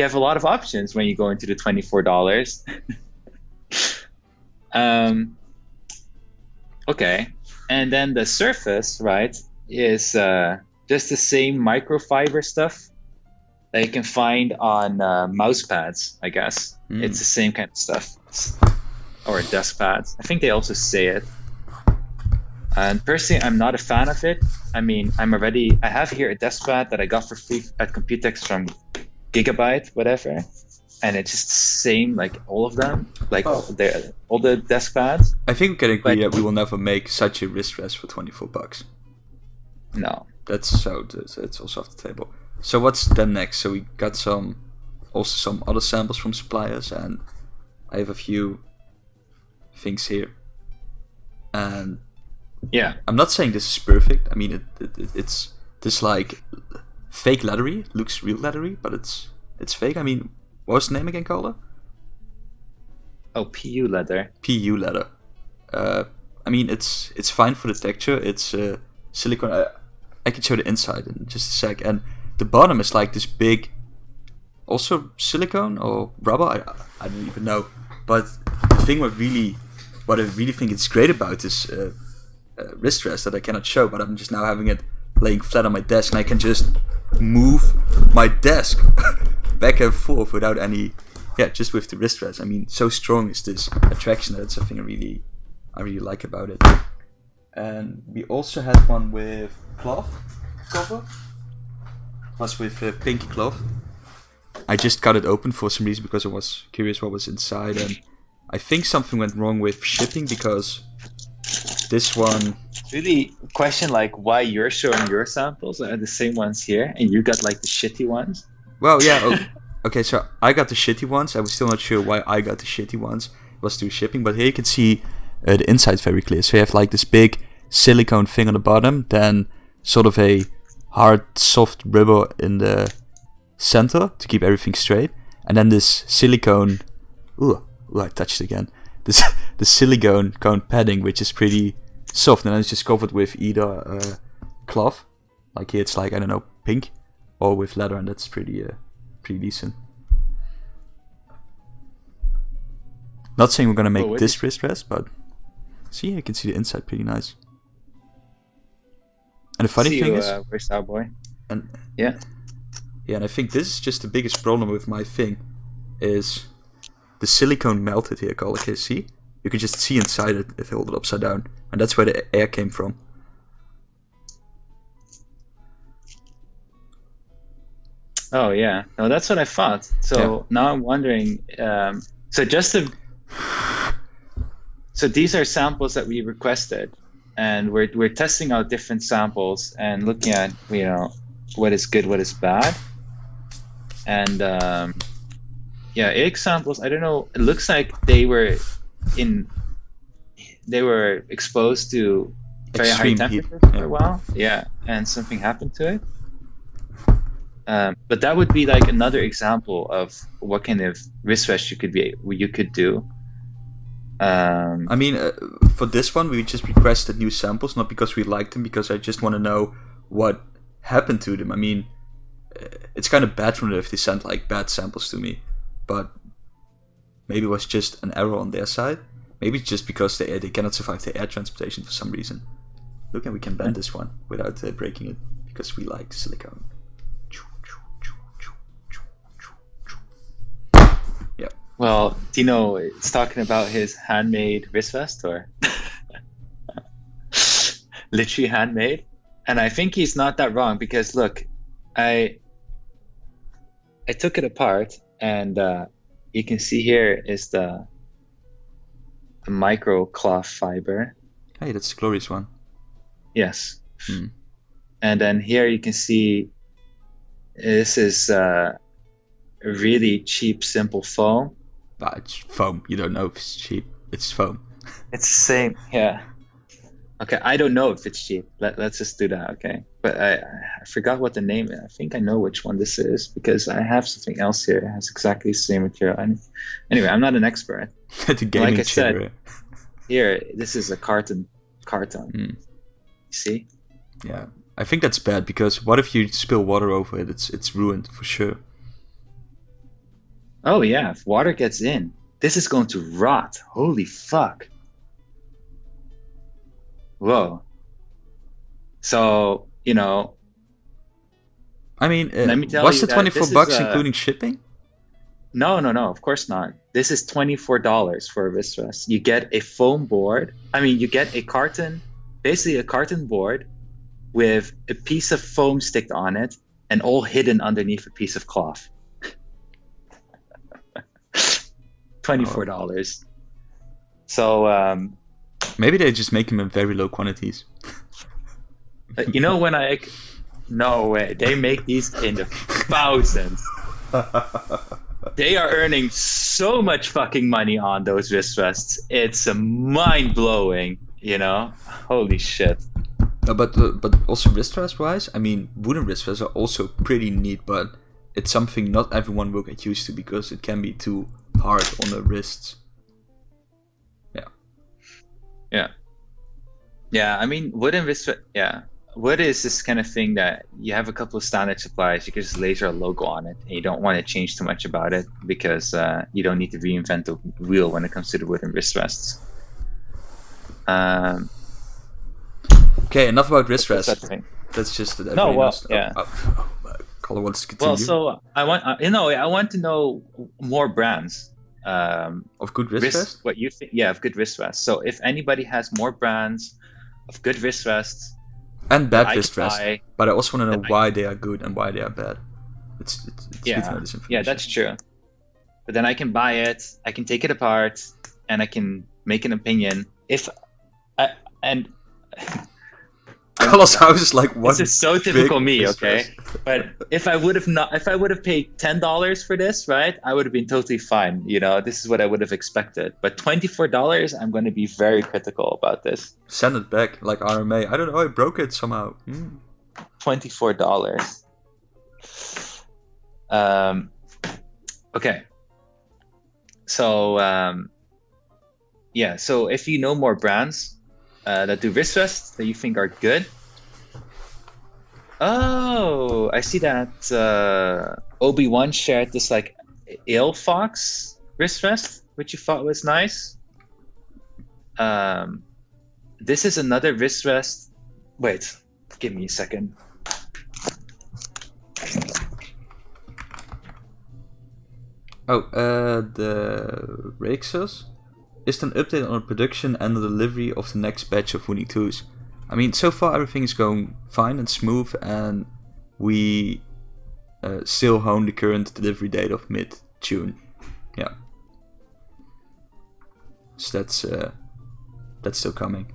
have a lot of options when you go into the $24. Okay, and then the surface, right, is just the same microfiber stuff that you can find on mouse pads, I guess. It's the same kind of stuff, or desk pads. I think they also say it. And personally, I'm not a fan of it. I mean, I have here a desk pad that I got for free at Computex from Gigabyte, whatever. And it's just the same, like all of them, like all the desk pads. I think we can agree that we will never make such a wrist rest for $24. No. It's also off the table. So what's then next? So we got some other samples from suppliers, and I have a few things here. And yeah, I'm not saying this is perfect. I mean, it's this like fake leathery, looks real leathery, but it's fake. I mean, what was the name again, Calder? Oh, PU leather. PU leather. I mean, it's fine for the texture. It's silicone. I can show the inside in just a sec. And the bottom is like this big, also silicone or rubber. I don't even know. But the thing what I really think is great about this wrist rest that I cannot show, but I'm just now having it laying flat on my desk, and I can just move my desk back and forth without any, just with the wrist rest. I mean, so strong is this attraction. That's something I really like about it. And we also had one with cloth cover. It was with pink cloth. I just got it open for some reason because I was curious what was inside, and I think something went wrong with shipping because this one really question like why you're showing your samples are the same ones here and you got like the shitty ones. Well, yeah. Okay, so I got the shitty ones. I was still not sure why I got the shitty ones. It was due to shipping, but here you can see the inside very clear. So you have like this big silicone thing on the bottom, then sort of a hard, soft rubber in the center to keep everything straight, and then this silicone. Ooh, I touched it again. The silicone cone padding, which is pretty soft, and then it's just covered with either cloth, like here it's like, I don't know, pink, or with leather, and that's pretty decent. Not saying we're gonna make this wrist rest, but see, you can see the inside pretty nice. And the funny thing is, where's our boy? And yeah, and I think this is just the biggest problem with my thing, is the silicone melted here, Calder. Okay, see? You can just see inside it if you hold it upside down. And that's where the air came from. Oh, yeah. No, that's what I thought. So now I'm wondering... So these are samples that we requested. And we're testing out different samples and looking at, what is good, what is bad. And... Erik samples, I don't know, it looks like they were exposed to very extreme high temperatures heat for a while. Yeah, and something happened to it. But that would be like another example of what kind of wrist rest you could do. I mean, for this one, we just requested new samples, not because we liked them, because I just want to know what happened to them. I mean, it's kind of bad from them if they sent like bad samples to me. But maybe it was just an error on their side. Maybe it's just because they cannot survive the air transportation for some reason. Look, and we can bend this one without breaking it, because we like silicone. Yeah. Well, Dino is talking about his handmade wrist vest, or literally handmade. And I think he's not that wrong, because look, I took it apart. And you can see here is the micro cloth fiber. Hey, that's the glorious one. Yes. And then here you can see this is a really cheap, simple foam. It's foam. You don't know if it's cheap. It's foam. It's the same, yeah. Okay, I don't know if it's cheap. Let's just do that, okay? But I forgot what the name is. I think I know which one this is because I have something else here. It has exactly the same material. Anyway, I'm not an expert. The gaming Like I chair. said, here, this is a carton. You see? Yeah, I think that's bad because what if you spill water over it? It's ruined for sure. Oh yeah, if water gets in, this is going to rot. Holy fuck. Whoa. So, I mean, let me tell was you the that 24 this bucks is including shipping? no, of course not. This is $24 for a wrist rest. You get a foam board. I mean, you get a carton, basically a carton board with a piece of foam sticked on it and all hidden underneath a piece of cloth. $24. So, maybe they just make them in very low quantities. No way. They make these in the thousands. They are earning so much fucking money on those wrist rests. It's mind blowing, Holy shit. But also wrist rest wise, I mean, wooden wrist rests are also pretty neat, but it's something not everyone will get used to because it can be too hard on the wrists. Yeah, I mean, wooden wrist, wood is this kind of thing that you have a couple of standard supplies. You can just laser a logo on it, and you don't want to change too much about it because you don't need to reinvent the wheel when it comes to the wooden wrist rests. Okay, enough about wrist rests. That's just that. Calder wants to continue. Well, so I want to know more brands of good wrist rests. What you think? Yeah, of good wrist rests. So if anybody has more brands of good wrist rests. And bad wrist rests, but I also want to know why they are good and why they are bad. It's good to know this information. Yeah, that's true. But then I can buy it, I can take it apart, and I can make an opinion. Carlos House is like one. This is so typical me, okay? But if I would have paid $10 for this, right? I would have been totally fine. This is what I would have expected. But $24, I'm going to be very critical about this. Send it back like RMA. I don't know. I broke it somehow. $24. Okay. So So if you know more brands that do wrist rests that you think are good. Oh, I see that Obi-Wan shared this like Ale Fox wrist rest, which you thought was nice. This is another wrist rest. Wait, give me a second. The Rexos is an update on the production and the delivery of the next batch of Wooting 2s. I mean, so far everything is going fine and smooth, and we still hone the current delivery date of mid-June. Yeah. So that's still coming.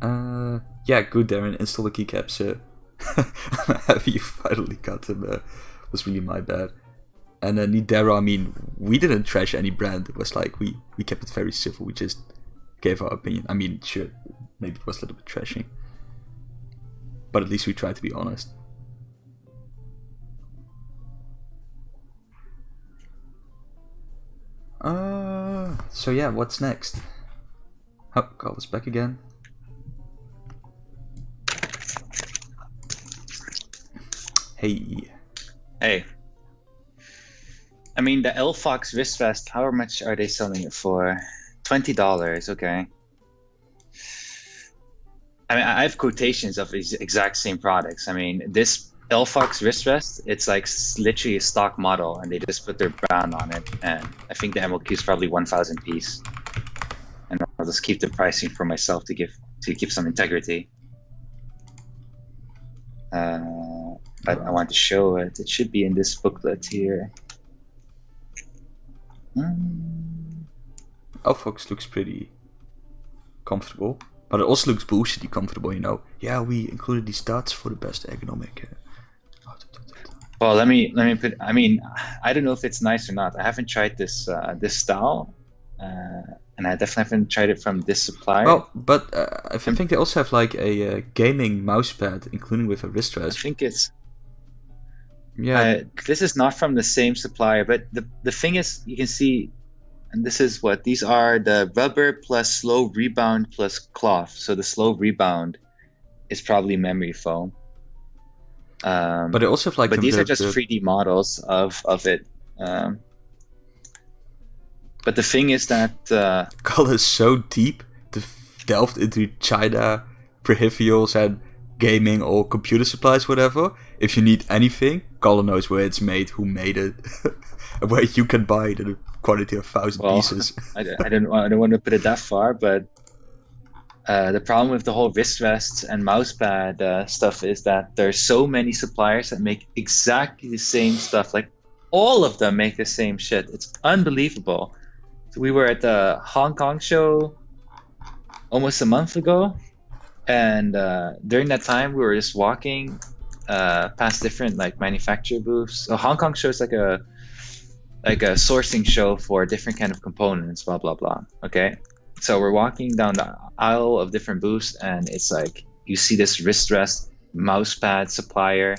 Yeah, good, Darren. Install the keycaps. I'm happy you finally got them. Was really my bad. And Nidera, I mean, we didn't trash any brand. It was like we kept it very civil. We just gave our opinion. I mean, sure, maybe it was a little bit trashing, but at least we tried to be honest. So yeah, what's next? Oh, call us back again. Hey. I mean, the L Fox wrist vest, how much are they selling it for? $20, okay. I mean, I have quotations of these exact same products. I mean, this L Fox wrist vest, it's like literally a stock model, and they just put their brand on it. And I think the MOQ is probably 1,000 piece. And I'll just keep the pricing for myself to keep some integrity. But I want to show it. It should be in this booklet here. Fox looks pretty comfortable, but it also looks bullshitty comfortable, you know. Yeah, we included these stats for the best ergonomic. Well, let me put. I mean, I don't know if it's nice or not. I haven't tried this this style, and I definitely haven't tried it from this supplier. Well, but I think they also have like a gaming mousepad, including with a wrist I rest. think it's. Yeah, This is not from the same supplier, but the thing is, you can see, and this is what these are: the rubber plus slow rebound plus cloth. So the slow rebound is probably memory foam. but they also have like But these are just the 3D models of it. But the thing is that color is so deep, delved into China, peripherals and gaming or computer supplies, whatever. If you need anything, Color knows where it's made, who made it, and where you can buy it in a quantity of 1,000 pieces. I don't want to put it that far, but the problem with the whole wrist rests and mousepad stuff is that there's so many suppliers that make exactly the same stuff. Like all of them make the same shit. It's unbelievable. So we were at the Hong Kong show almost a month ago, and during that time we were just walking past different like manufacturer booths. So Hong Kong show is like a sourcing show for different kind of components, blah blah blah. Okay, so we're walking down the aisle of different booths, and it's like you see this wrist rest mousepad supplier,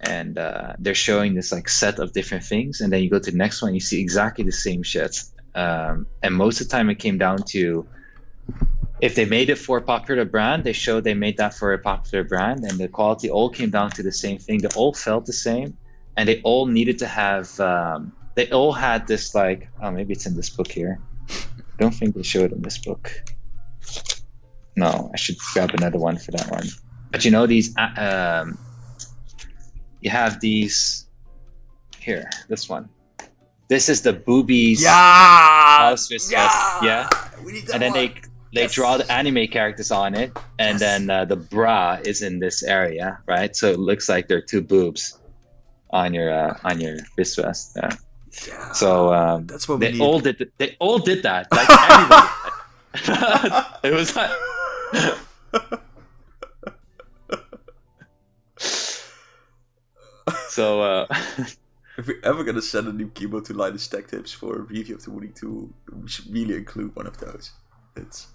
and they're showing this like set of different things, and then you go to the next one, you see exactly the same shit. And most of the time it came down to, if they made it for a popular brand, they showed they made that for a popular brand, and the quality all came down to the same thing. They all felt the same, and they all needed to have, they all had this like, oh, maybe it's in this book here. I don't think they show it in this book. No, I should grab another one for that one. But you know, these, you have these, here, this one. This is the boobies. Mouse wrist rest, yeah. We need that and then one. they draw the anime characters on it, and then the bra is in this area, right? So it looks like there are two boobs on your wrist rest. Yeah. Yeah, So that's what we they need. all did. They all did that. Like everybody. It was like. So. If we're ever gonna send a new keyboard to Linus Tech Tips for a review of the Wooting tool, we should really include one of those. It's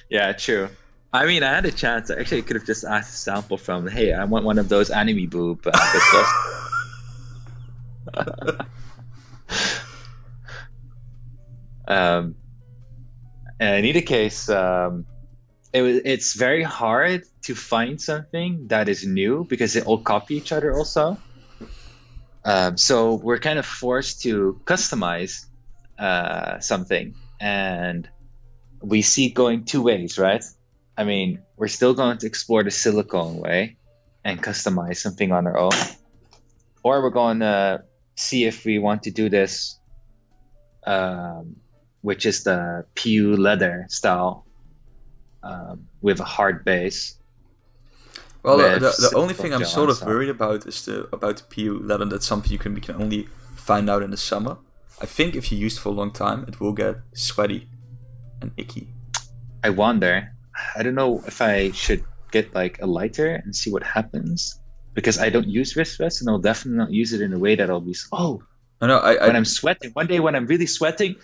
Yeah, true. I mean, I had a chance. I actually could have just asked a sample from, hey, I want one of those anime boob. In either case, it's very hard to find something that is new because they all copy each other also. So we're kind of forced to customize something, and we see going two ways, right? I mean, we're still going to explore the silicone way and customize something on our own, or we're going to see if we want to do this, which is the PU leather style, with a hard base. well, the only thing I'm gel sort of inside. worried about is about the PU leather. That's something we can only find out in the summer. I think if you use it for a long time, it will get sweaty and icky. I wonder. I don't know if I should get like a lighter and see what happens, because I don't use wrist rests, and I'll definitely not use it in a way that I'll be. Oh, No, when I'm sweating. One day when I'm really sweating.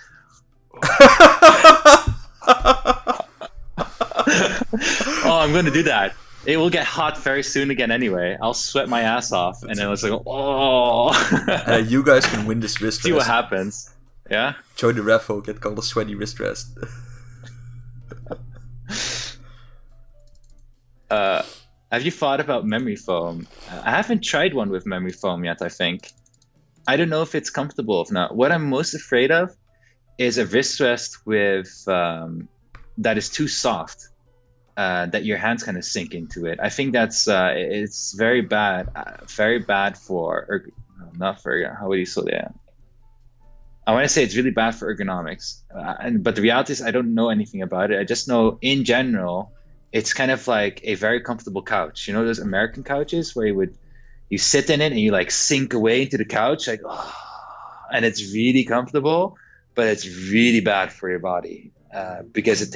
Oh, I'm going to do that. It will get hot very soon again anyway. I'll sweat my ass off, and then it's like, oh. You guys can win this wrist See what rest. happens. Yeah. Join the raffle, get called a sweaty wrist rest. Have you thought about memory foam? I haven't tried one with memory foam yet, I think. I don't know if it's comfortable or not. What I'm most afraid of is a wrist rest with that is too soft, that your hands kind of sink into it. I think that's it's very bad for not for, how would you say that? I want to say it's really bad for ergonomics, but the reality is I don't know anything about it. I just know in general it's kind of like a very comfortable couch. You know those American couches where you sit in it and you like sink away into the couch, like, oh, and it's really comfortable, but it's really bad for your body, because it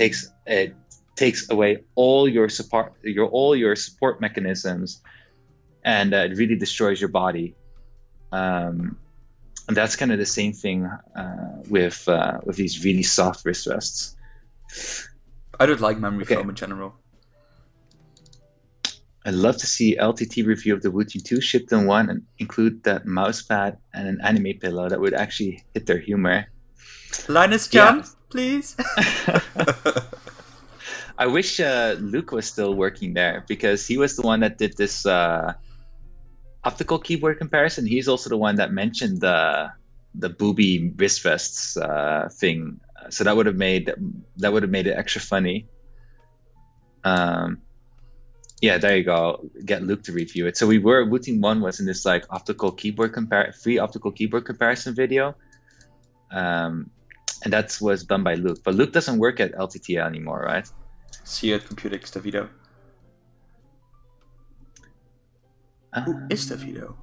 takes away all your support mechanisms, and it really destroys your body. And that's kind of the same thing with these really soft wrist rests. I don't like memory foam in general. I'd love to see LTT review of the Wooting 2 shipped in one and include that mouse pad and an anime pillow that would actually hit their humor. Linus Chan, please. I wish Luke was still working there, because he was the one that did this optical keyboard comparison. He's also the one that mentioned the booby wrist vests thing. So that would have made it extra funny. Yeah, there you go. Get Luke to review it. So Wooting 1 was in this like free optical keyboard comparison video. And that was done by Luke. But Luke doesn't work at LTT anymore, right? See you at Computex, Davido. Who is Davido?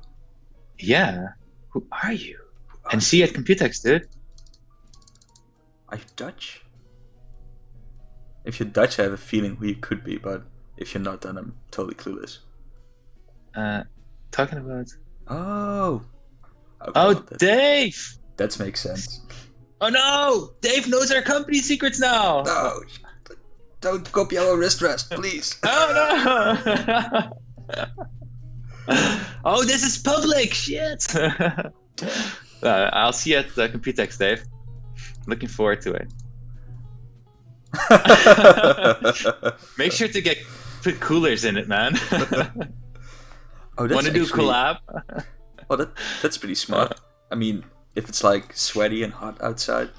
Yeah. Who are you? And see you at Computex, dude. Are you Dutch? If you're Dutch, I have a feeling who you could be, but if you're not, then I'm totally clueless. Talking about... Oh, Dave! That makes sense. Oh no! Dave knows our company secrets now! No! Don't copy our wrist rest, please! Oh no! Oh, this is public! Shit! I'll see you at Computex, Dave. Looking forward to it. Make sure to put coolers in it, man. Oh, that's Want to do collab? Oh, that's pretty smart. I mean, if it's like sweaty and hot outside.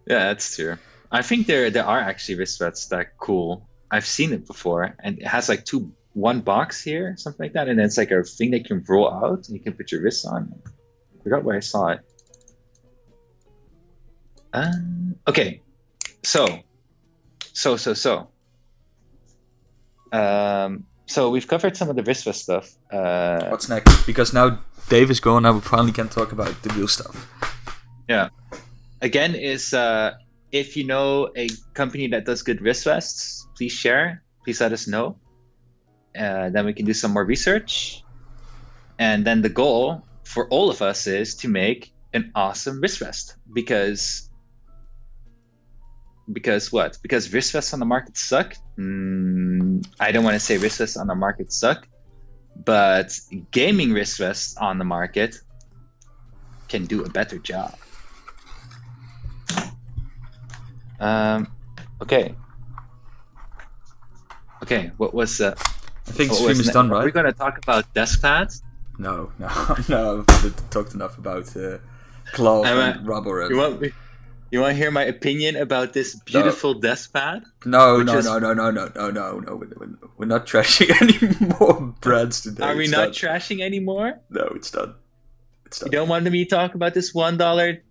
Yeah, that's true. I think there are actually wrist vests that are cool. I've seen it before, and it has like one box here, something like that, and then it's like a thing that you can roll out and you can put your wrists on. I forgot where I saw it. Okay, so we've covered some of the wrist vest stuff. What's next? Because now Dave is gone, now we finally can talk about the real stuff. Yeah. Again, if you know a company that does good wrist vests, please share. Please let us know. Then we can do some more research. And then the goal for all of us is to make an awesome wrist vest. Because what? Because wrist vests on the market suck? I don't want to say wrist vests on the market suck, but gaming wrist vests on the market can do a better job. Okay, what was I think the stream is done, right? Are we going to talk about desk pads? No. I've talked enough about cloth and rubber. And... You want to hear my opinion about this beautiful desk pad? No. We're not trashing any more brands today. Are we not trashing anymore? No, it's done. You don't want me to talk about this $1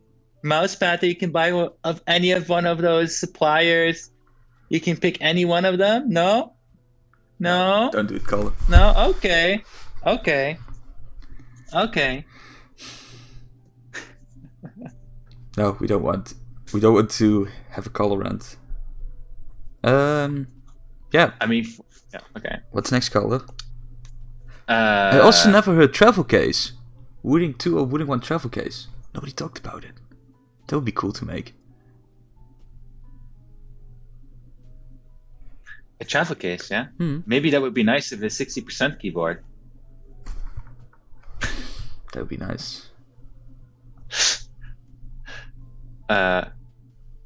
mouse pad that you can buy of any of one of those suppliers? You can pick any one of them? No? Don't do it, Calder. No? Okay. No, we don't want to have a Calder rant. Yeah. I mean, yeah, okay. What's next, Calder? I also never heard travel case. Wooting 2 or Wooting 1 travel case. Nobody talked about it. That would be cool to make. A travel case, yeah? Maybe that would be nice if it's 60% keyboard. That would be nice.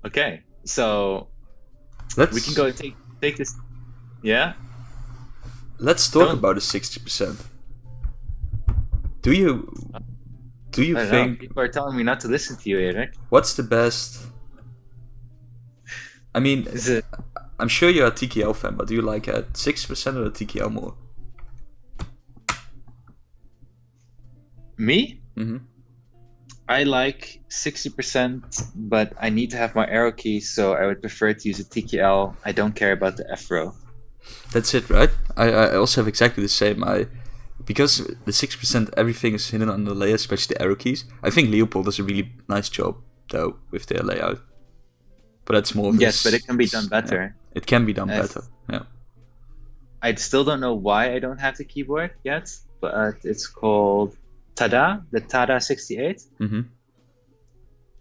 Okay, so we can go take this. Yeah. Let's talk about the 60%. Do you think people are telling me not to listen to you, Erik? What's the best? I mean, I'm sure you're a TKL fan, but do you like a 60% or a TKL more? Me? Mm-hmm. I like 60%, but I need to have my arrow key, so I would prefer to use a TKL. I don't care about the F-row. That's it, right? I also have exactly the same. Because the 6% everything is hidden on the layer, especially the arrow keys. I think Leopold does a really nice job though with their layout. But that's more of but it can be done better. Yeah. It can be done better. Yeah. I still don't know why I don't have the keyboard yet, but it's called the Tada 68. Mm-hmm.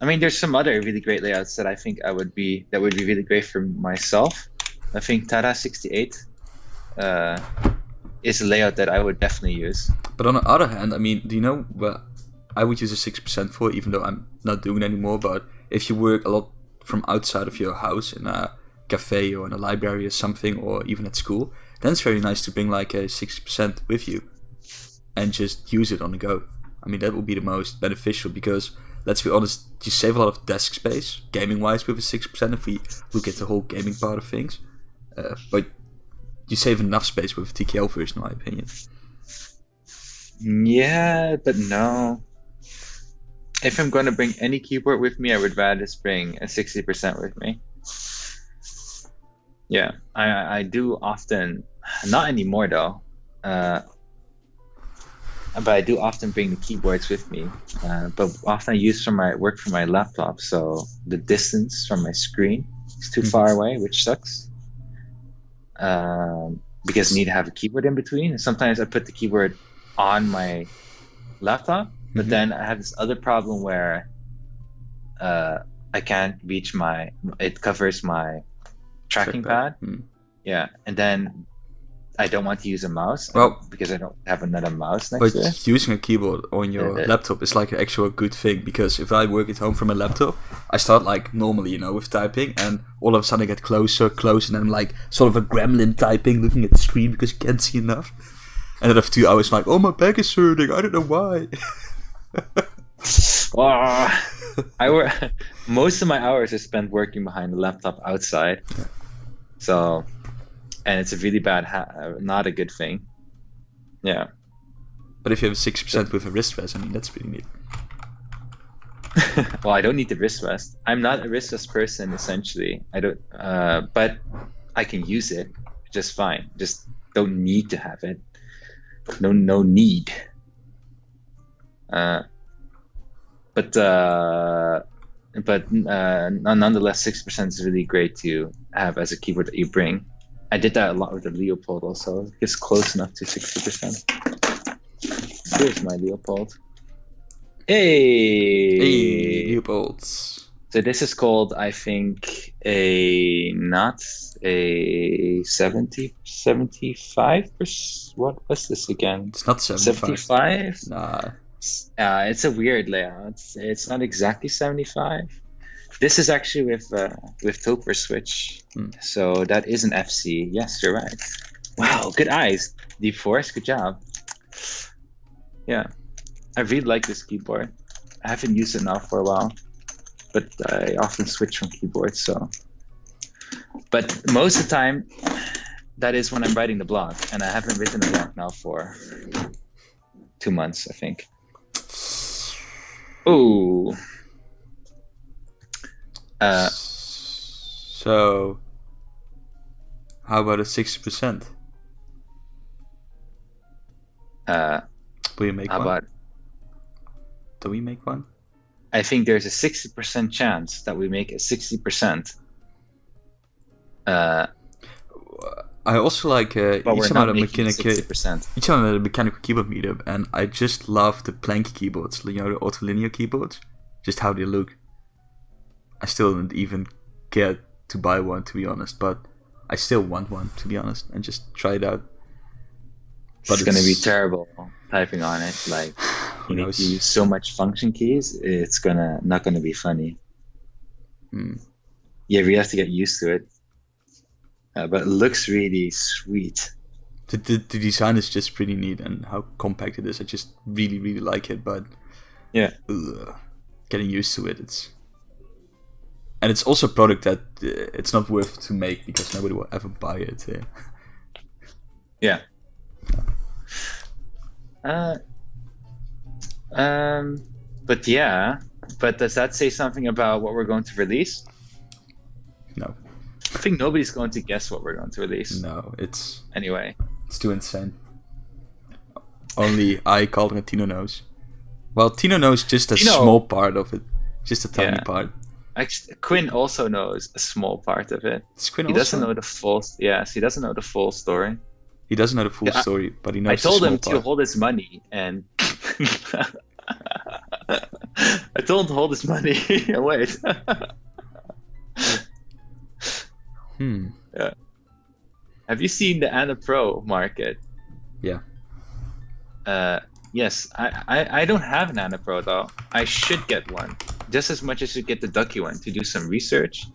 I mean, there's some other really great layouts that I think that would be really great for myself. I think Tada 68 is a layout that I would definitely use. But on the other hand, I mean, do you know what I would use a 6% for, even though I'm not doing it anymore, but if you work a lot from outside of your house in a cafe or in a library or something, or even at school, then it's very nice to bring like a 60% with you and just use it on the go. I mean, that would be the most beneficial because, let's be honest, you save a lot of desk space, gaming-wise, with a 6% if we look at the whole gaming part of things. But you save enough space with a TKL version, in my opinion. Yeah, but no. If I'm going to bring any keyboard with me, I would rather just bring a 60% with me. Yeah, I do often, not anymore though, but I do often bring the keyboards with me. But often I use from my laptop, so the distance from my screen is too far away, which sucks. Because I need to have a keyboard in between. And sometimes I put the keyboard on my laptop, but then I have this other problem where I can't reach it covers my tracking pad. Yeah, and then I don't want to use a mouse because I don't have another mouse next to it. But using a keyboard on your laptop is like an actual good thing, because if I work at home from a laptop, I start like normally, with typing, and all of a sudden I get closer, and then I'm like sort of a gremlin typing, looking at the screen because you can't see enough. And then after 2 hours, I'm like, oh, my back is hurting, I don't know why. Most of my hours are spent working behind the laptop outside. Yeah. So, and it's a really bad, not a good thing. Yeah. But if you have 6% with a wrist rest, I mean, that's pretty neat. Well, I don't need the wrist rest. I'm not a wrist rest person, essentially. I don't, but I can use it just fine. Just don't need to have it. No need. But nonetheless, 6% is really great to have as a keyboard that you bring. I did that a lot with the Leopold also. It's close enough to 60%. Here's my Leopold. Hey, Leopolds. So this is called, I think, not a 75%. What was this again? It's not 75. Nah. It's a weird layout. It's not exactly 75. This is actually with Topper switch. So that is an FC. Yes, you're right. Wow, good eyes. Deep Force, good job. Yeah, I really like this keyboard. I haven't used it now for a while, but I often switch from keyboards. So, but most of the time, that is when I'm writing the blog, and I haven't written a blog now for 2 months, I think. Ooh. So, how about a 60%? Will you make one? Do we make one? I think there's a 60% chance that we make a 60%. I also like each time at a mechanical keyboard meetup, and I just love the plank keyboards, the autolinear keyboards, just how they look. I still don't even care to buy one, to be honest, but I still want one, to be honest, and just try it out. But it's going to be terrible typing on it. Like, you need to use so much function keys, it's not gonna be funny. Yeah, we have to get used to it. But it looks really sweet. The design is just pretty neat, and how compact it is. I just really, really like it. But yeah, getting used to it, and it's also a product that it's not worth to make because nobody will ever buy it. Yeah. But does that say something about what we're going to release? No. I think nobody's going to guess what we're going to release. No, it's too insane. Only I, Calder, and Tino knows. Well, Tino knows just a small part of it, just a tiny part. Actually, Quinn also knows a small part of it. He doesn't know the full. Yes, he doesn't know the full story. He doesn't know the full Yeah, story, but he knows I told the him small to part. hold his money, and I told him to hold his money and wait. Yeah. Have you seen the Ana Pro market? Yeah. Yes, I don't have an Ana Pro though. I should get one, just as much as you get the Ducky one to do some research.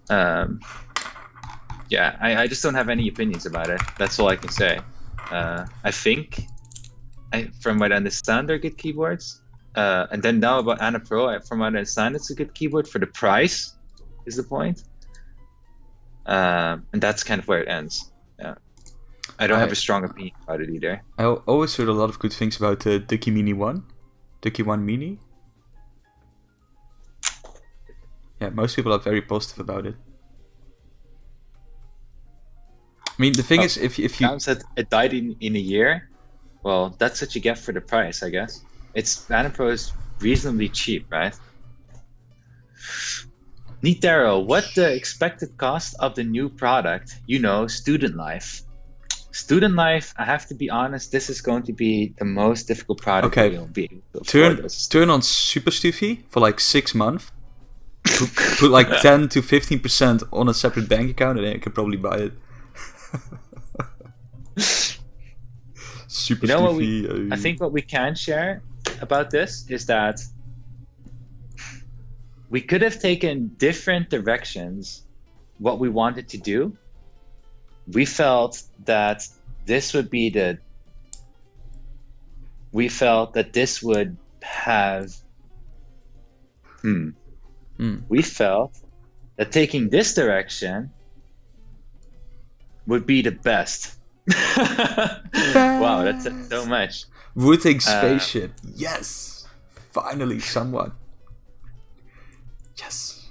Yeah, I just don't have any opinions about it. That's all I can say. I think, from what I understand, they're good keyboards. And then now about Ana Pro, from what I understand, it's a good keyboard for the price, is the point. And that's kind of where it ends. Yeah, I don't have a strong opinion about it either. I always heard a lot of good things about the Ducky Mini 1. Ducky 1 Mini. Yeah, most people are very positive about it. I mean, the thing is, if you... Sam said it died in a year. Well, that's what you get for the price, I guess. Ana Pro is reasonably cheap, right? Nitero, what the expected cost of the new product? Student life. Student life, I have to be honest, this is going to be the most difficult product Okay. you'll be able to afford. Turn on Super Stufy for like 6 months. Put like 10 to 15% on a separate bank account, and then you can probably buy it. Super Stufy. I think what we can share about this is that we could have taken different directions what we wanted to do. We felt that this would have we felt that taking this direction would be the best. Wow, that's so much. Wooting spaceship. Yes. Finally, someone. Yes.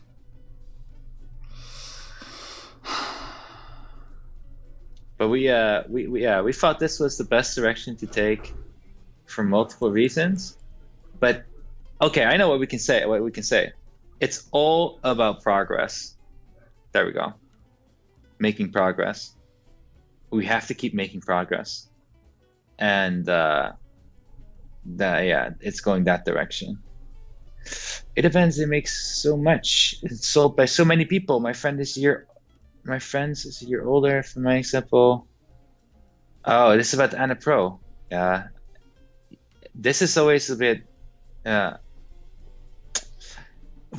But we thought this was the best direction to take for multiple reasons. But okay, I know what we can say. It's all about progress. There we go. Making progress. We have to keep making progress. And it's going that direction. It depends. It makes so much. It's sold by so many people. My friends is a year older, for my example. Oh, this is about the Ana Pro. Yeah. This is always a bit.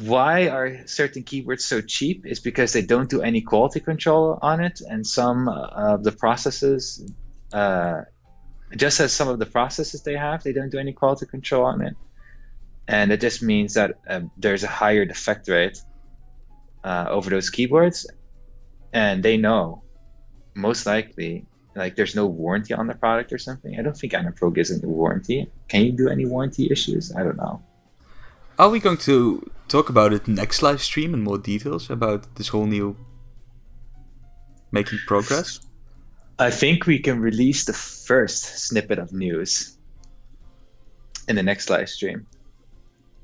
Why are certain keyboards so cheap? Is because they don't do any quality control on it, and some of the processes, just as some of the processes they don't do any quality control on it, and it just means that there's a higher defect rate over those keyboards, and they know most likely like there's no warranty on the product or something. I don't think Ana Pro gives any warranty. Can you do any warranty issues? I don't know. Are we going to talk about it next live stream in more details about this whole new making progress? I think we can release the first snippet of news in the next live stream.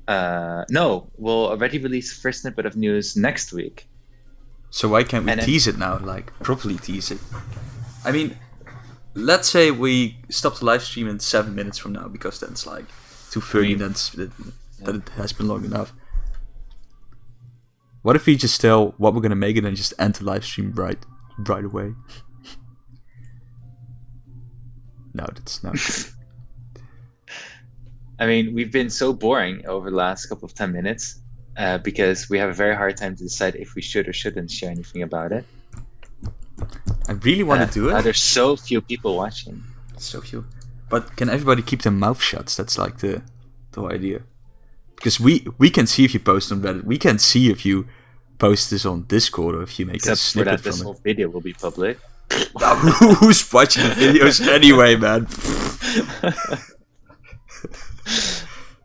No, we'll already release the first snippet of news next week. So why can't we tease it now, like properly tease it? I mean, let's say we stop the live stream in 7 minutes from now, because then it's like 2:30, that it has been long enough. What if we just tell what we're gonna make it and just end the live stream right away? No, that's not. I mean, we've been so boring over the last couple of 10 minutes because we have a very hard time to decide if we should or shouldn't share anything about it. I really want to do it. There's so few people watching. So few. But can everybody keep their mouth shut? That's like the whole idea. Because we can see if you post on Reddit. We can see if you post this on Discord or if you make a snippet from it. This whole video will be public. Who's watching the videos anyway, man?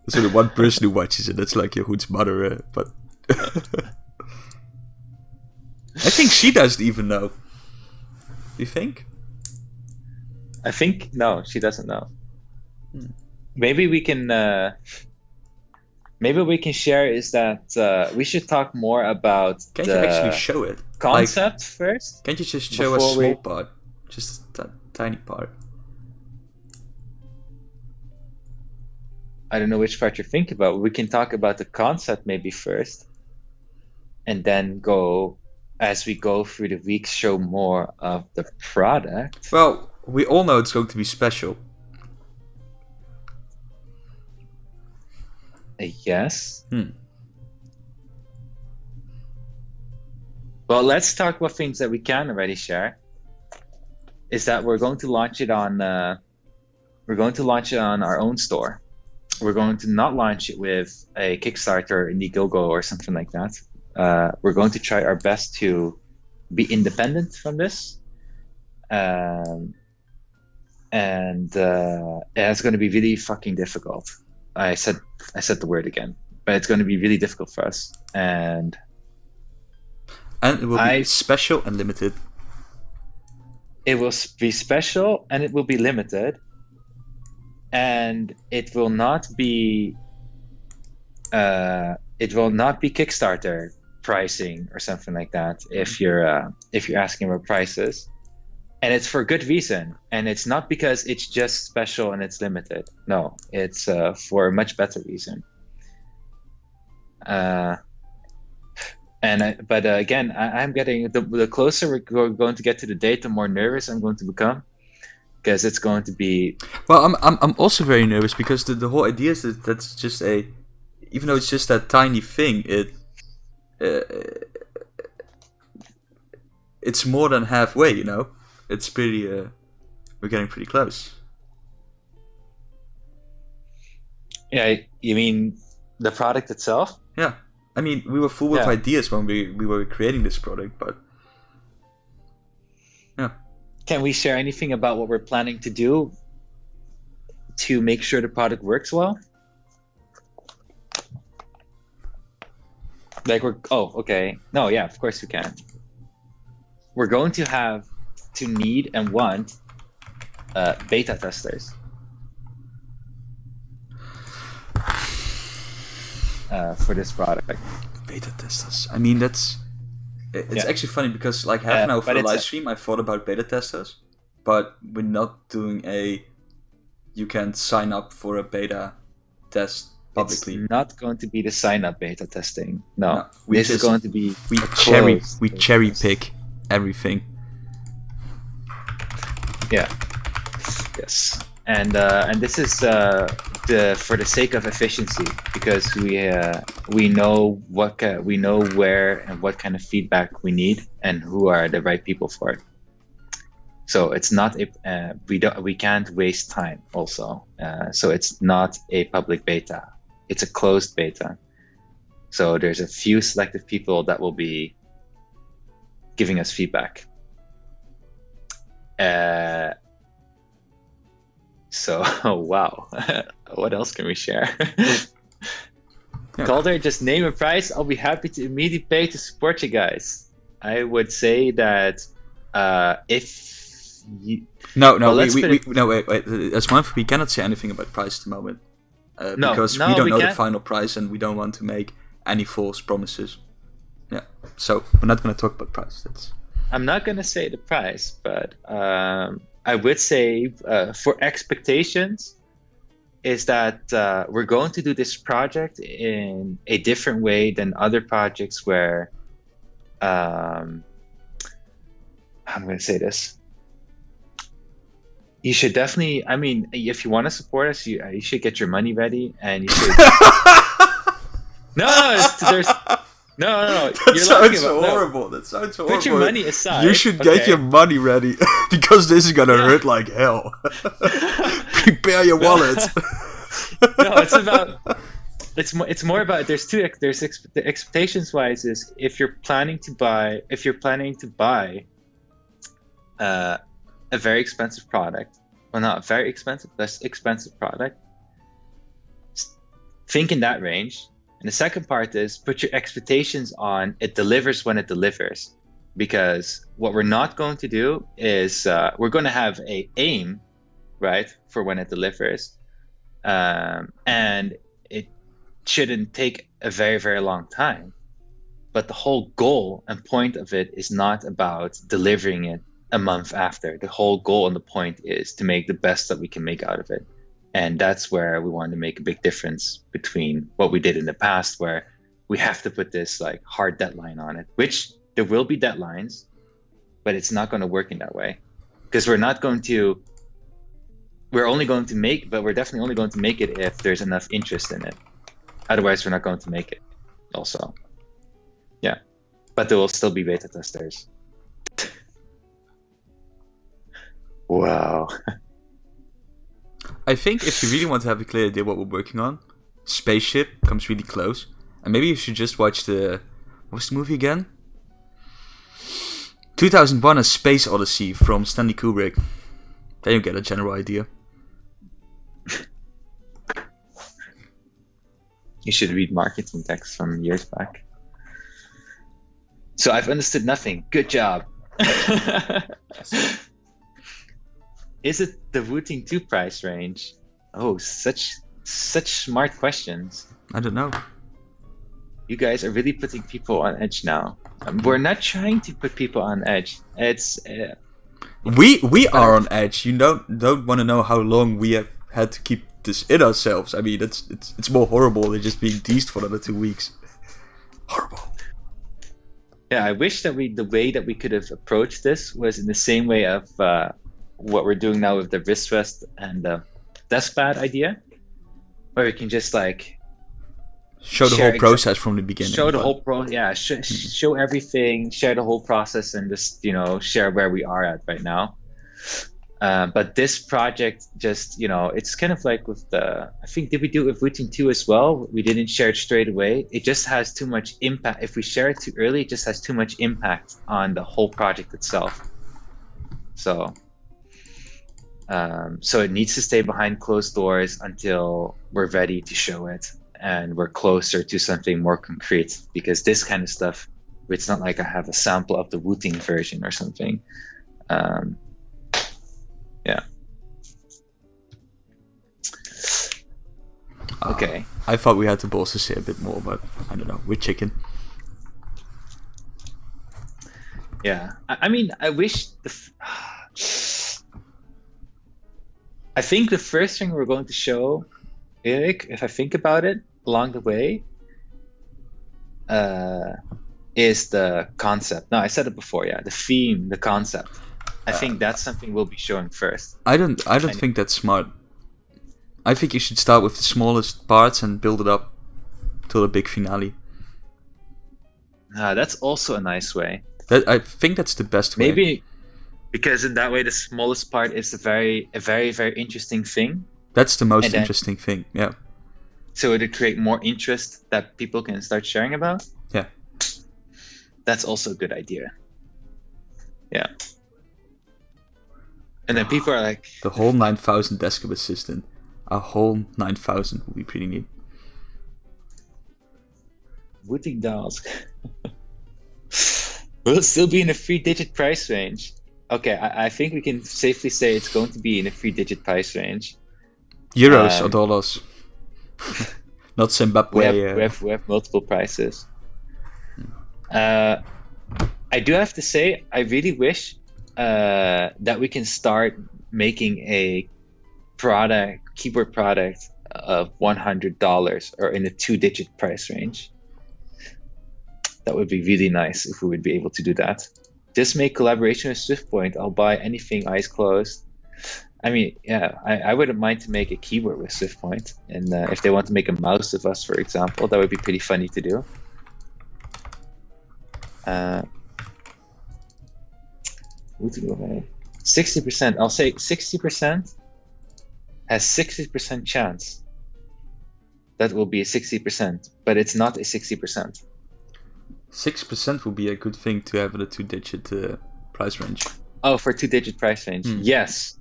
There's only one person who watches it. That's like Jeroen's mother. But I think she doesn't even know. You think? I think no, she doesn't know. Maybe we can. Maybe we can share is that we should talk more about Can't you actually show it? Concept first. Can't you just show a small part? Just that tiny part. I don't know which part you're thinking about. We can talk about the concept maybe first, and then go, as we go through the weeks, show more of the product. Well, we all know it's going to be special. Yes. Well, let's talk about things that we can already share. Is that we're going to launch it on our own store. We're going to not launch it with a Kickstarter or Indiegogo or something like that. We're going to try our best to be independent from this. And it's going to be really fucking difficult. I said the word again, but it's going to be really difficult for us. And it will be special and limited. It will be special and it will be limited. And it will not be Kickstarter pricing or something like that if you're asking about prices. And it's for good reason, and it's not because it's just special and it's limited. No, it's for a much better reason. Again, I'm getting the closer we're going to get to the date, the more nervous I'm going to become, because it's going to be. Well, I'm also very nervous because the whole idea is that's just even though it's just that tiny thing, it's more than halfway, you know. It's pretty. We're getting pretty close. Yeah, you mean the product itself? Yeah, I mean we were full with ideas when we were creating this product, but yeah. Can we share anything about what we're planning to do to make sure the product works well? Like okay. No, yeah, of course we can. We're going to need and want beta testers for this product. Beta testers. I mean, it's actually funny because like half an hour for the live stream, I thought about beta testers, but we're not doing you can sign up for a beta test publicly. It's not going to be the sign up beta testing. No, this is going to be we cherry pick everything. Yeah. Yes. And this is for the sake of efficiency, because we know where and what kind of feedback we need and who are the right people for it. So it's not we can't waste time also. So it's not a public beta. It's a closed beta. So there's a few selective people that will be giving us feedback. So wow, what else can we share? Calder, just name a price. I'll be happy to immediately pay to support you guys. I would say that if you wait. That's one thing, we cannot say anything about price at the moment because we don't know the final price and we don't want to make any false promises. Yeah, so we're not going to talk about price. I'm not going to say the price, but I would say for expectations is that we're going to do this project in a different way than other projects where I'm going to say this. You should definitely, I mean, if you want to support us, you should get your money ready, and you should. No. That sounds horrible. That sounds horrible. Put your money aside. You should get your money ready because this is gonna hurt like hell. Prepare your wallet. No, it's about. It's more about. There's the expectations wise is if you're planning to buy a very expensive product, well, not very expensive, less expensive product. Think in that range. And the second part is put your expectations on it delivers when it delivers, because what we're not going to do is we're going to have a aim, right, for when it delivers, and it shouldn't take a very, very long time. But the whole goal and point of it is not about delivering it a month after. The whole goal and the point is to make the best that we can make out of it. And that's where we want to make a big difference between what we did in the past, where we have to put this like hard deadline on it, which there will be deadlines, but it's not going to work in that way, because we're definitely only going to make it if there's enough interest in it. Otherwise, we're not going to make it also. Yeah, but there will still be beta testers. Wow. I think if you really want to have a clear idea what we're working on, Spaceship comes really close. And maybe you should just watch what was the movie again? 2001: A Space Odyssey from Stanley Kubrick. Then you get a general idea. You should read marketing texts from years back. So I've understood nothing. Good job. Is it the Wooting 2 price range? Oh, such smart questions. I don't know. You guys are really putting people on edge now. We're not trying to put people on edge. It's we are on edge. You don't want to know how long we have had to keep this in ourselves. I mean, it's more horrible than just being teased for another 2 weeks. Horrible. Yeah, I wish that the way that we could have approached this was in the same way of what we're doing now with the wrist rest and the desk pad idea, where we can just like show the whole process from the beginning. Show the whole show everything, share the whole process, and just share where we are at right now. But this project just it's kind of like with I think, did we do it with Wooting 2 as well? We didn't share it straight away. It just has too much impact. If we share it too early, it just has too much impact on the whole project itself. So it needs to stay behind closed doors until we're ready to show it and we're closer to something more concrete, because this kind of stuff, it's not like I have a sample of the Wooting version or something. Yeah. Okay. I thought we had to also say a bit more, but I don't know. We're chicken. Yeah. I mean, I wish I think the first thing we're going to show, Erik, if I think about it along the way, is the concept. No, I said it before. Yeah, the theme, the concept. I think that's something we'll be showing first. I don't think that's smart. I think you should start with the smallest parts and build it up till the big finale. That's also a nice way. I think that's the best way. Maybe because in that way, the smallest part is a very, very interesting thing. That's the most interesting thing. Yeah. So it'll create more interest that people can start sharing about. Yeah. That's also a good idea. Yeah. And then people are like... The whole 9000 desktop assistant. A whole 9000 would be pretty neat. Wooting dolls. Will still be in a 3-digit price range. Okay, I think we can safely say it's going to be in a 3-digit price range. Euros or dollars. Not Zimbabwe. We have multiple prices. I do have to say, I really wish that we can start making a keyboard product of $100 or in a 2-digit price range. That would be really nice if we would be able to do that. Just make collaboration with SwiftPoint. I'll buy anything eyes closed. I mean, yeah, I wouldn't mind to make a keyboard with SwiftPoint. And if they want to make a mouse with us, for example, that would be pretty funny to do. 60%. I'll say 60% has 60% chance that will be a 60%, but it's not a 60%. 6% would be a good thing to have in a 2-digit price range. Oh, for 2-digit price range. Yes.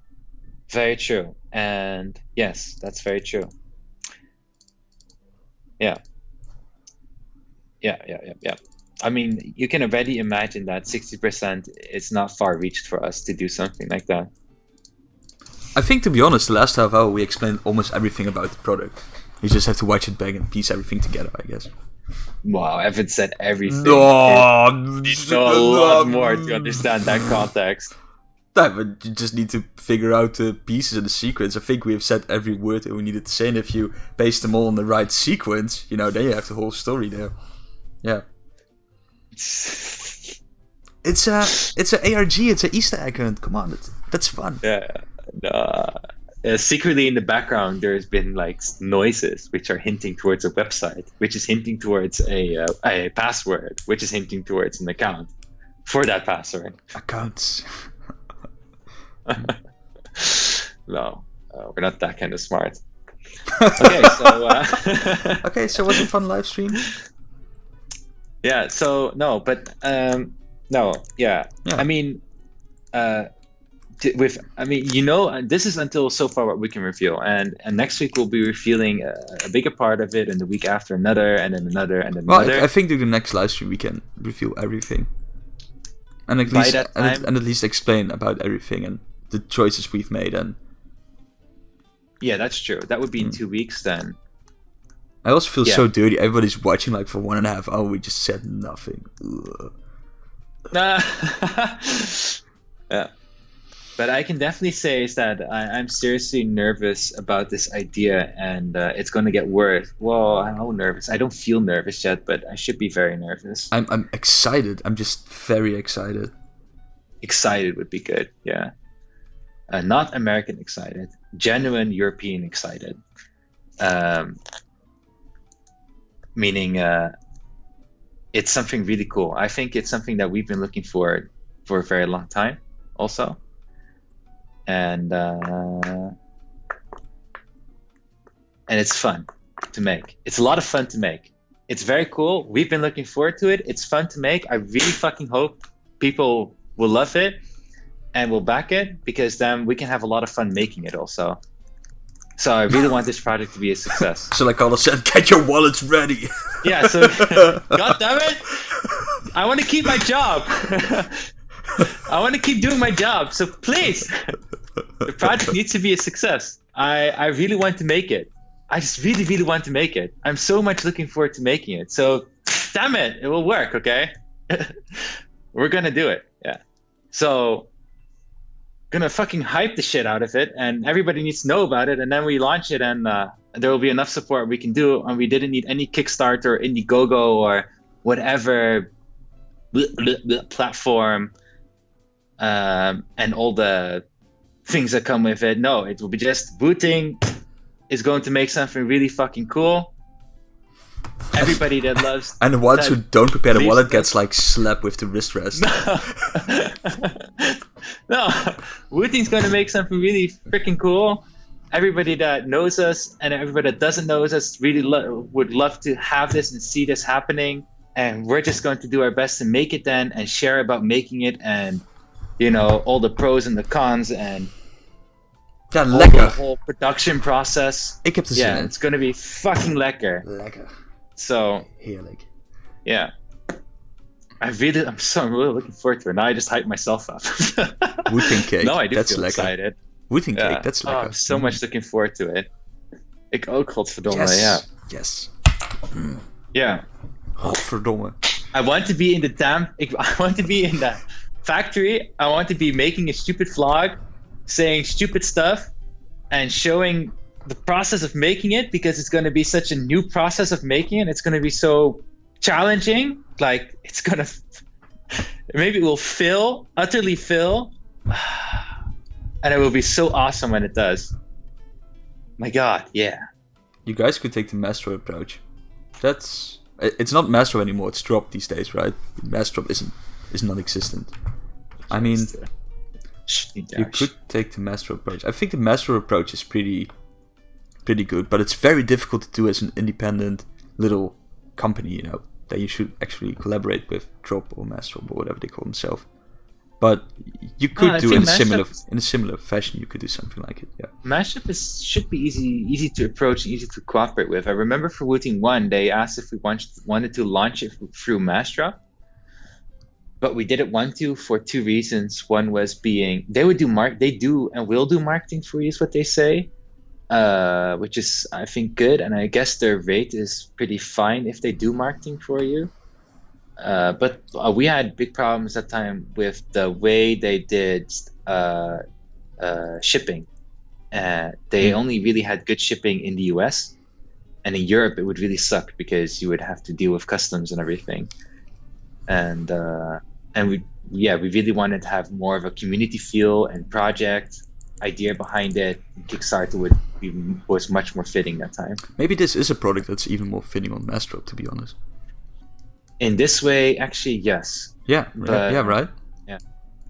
Very true. And yes, that's very true. Yeah. I mean, you can already imagine that 60% is not far reached for us to do something like that. I think, to be honest, the last half hour we explained almost everything about the product. You just have to watch it back and piece everything together, I guess. Wow, I haven't said everything. You know a lot more to understand that context. No, but you just need to figure out the pieces and the sequence. I think we have said every word that we needed to say, and if you base them all in the right sequence, you know, then you have the whole story there. Yeah. It's a ARG, it's an Easter egg hunt. Come on, that's fun. Yeah. Secretly in the background, there's been like noises which are hinting towards a website, which is hinting towards a password, which is hinting towards an account for that password. Accounts. No, we're not that kind of smart. Okay, so okay, so was it a fun live stream? Yeah. So no, but no, yeah. I mean, this is until so far what we can reveal, and next week we'll be revealing a bigger part of it, and the week after another, and then another, and then another. Well, I think during the next live stream we can reveal everything, and at least and at least explain about everything and the choices we've made. And yeah, that's true. That would be in 2 weeks then. I also feel so dirty. Everybody's watching like for 1.5 hours. We just said nothing. Yeah. But I can definitely say is that I'm seriously nervous about this idea, and it's going to get worse. Well, how nervous? I don't feel nervous yet, but I should be very nervous. I'm excited. I'm just very excited. Excited would be good, yeah. Not American excited. Genuine European excited. Meaning it's something really cool. I think it's something that we've been looking for a very long time also. And it's fun to make. It's a lot of fun to make. It's very cool. We've been looking forward to it. It's fun to make. I really fucking hope people will love it and will back it, because then we can have a lot of fun making it also. So I really want this project to be a success. So like Calder said, get your wallets ready. Yeah, so God damn it. I want to keep my job. I want to keep doing my job. So please, the project needs to be a success. I really want to make it. I just really, really want to make it. I'm so much looking forward to making it. So damn it, it will work, okay? We're going to do it. Yeah. So gonna fucking hype the shit out of it, and everybody needs to know about it, and then we launch it, and there will be enough support we can do, and we didn't need any Kickstarter or Indiegogo or whatever platform and all the things that come with it. No, it will be just Wooting is going to make something really fucking cool. Everybody that loves and the ones who don't prepare the wallet gets like slapped with the wrist rest. No, Wooting's going to make something really freaking cool. Everybody that knows us and everybody that doesn't know us really would love to have this and see this happening. And we're just going to do our best to make it then, and share about making it, and you know, all the pros and the cons, and the whole production process. Ik heb de zin in. It's going to be fucking lekker. Lekker. So heerlijk. Yeah. I'm really looking forward to it. Now I just hype myself up. Wooting cake. No, I do that's feel lekker. excited. Wooting cake, that's lekker. I'm so much looking forward to it. Ik ook, godverdomme, yes. yeah. Yes. Yeah. Godverdomme. I want to be in I want to be in the factory. I want to be making a stupid vlog, saying stupid stuff, and showing the process of making it, because it's going to be such a new process of making it. It's going to be so challenging. Like, it's going to... Maybe it will utterly fill. And it will be so awesome when it does. My God, yeah. You guys could take the Mastro approach. It's not Mastro anymore, it's Drop these days, right? Mastro is non-existent. I mean, you could take the Mastro approach. I think the Mastro approach is pretty good, but it's very difficult to do as an independent little company, you know, that you should actually collaborate with Drop or Mastro or whatever they call themselves. But you could do it in a similar fashion. You could do something like it. Yeah. Mashup should be easy to approach, easy to cooperate with. I remember for Wooting 1, they asked if we wanted to launch it through Mashup, but we didn't want to for two reasons. One was being they do and will do marketing for you, is what they say, which is, I think, good, and I guess their rate is pretty fine if they do marketing for you. But we had big problems that time with the way they did shipping. They only really had good shipping in the US, and in Europe it would really suck because you would have to deal with customs and everything. And we really wanted to have more of a community feel and project idea behind it. Kickstarter was much more fitting that time. Maybe this is a product that's even more fitting on Mastro, to be honest. In this way, actually, yes. Yeah, But- yeah, right.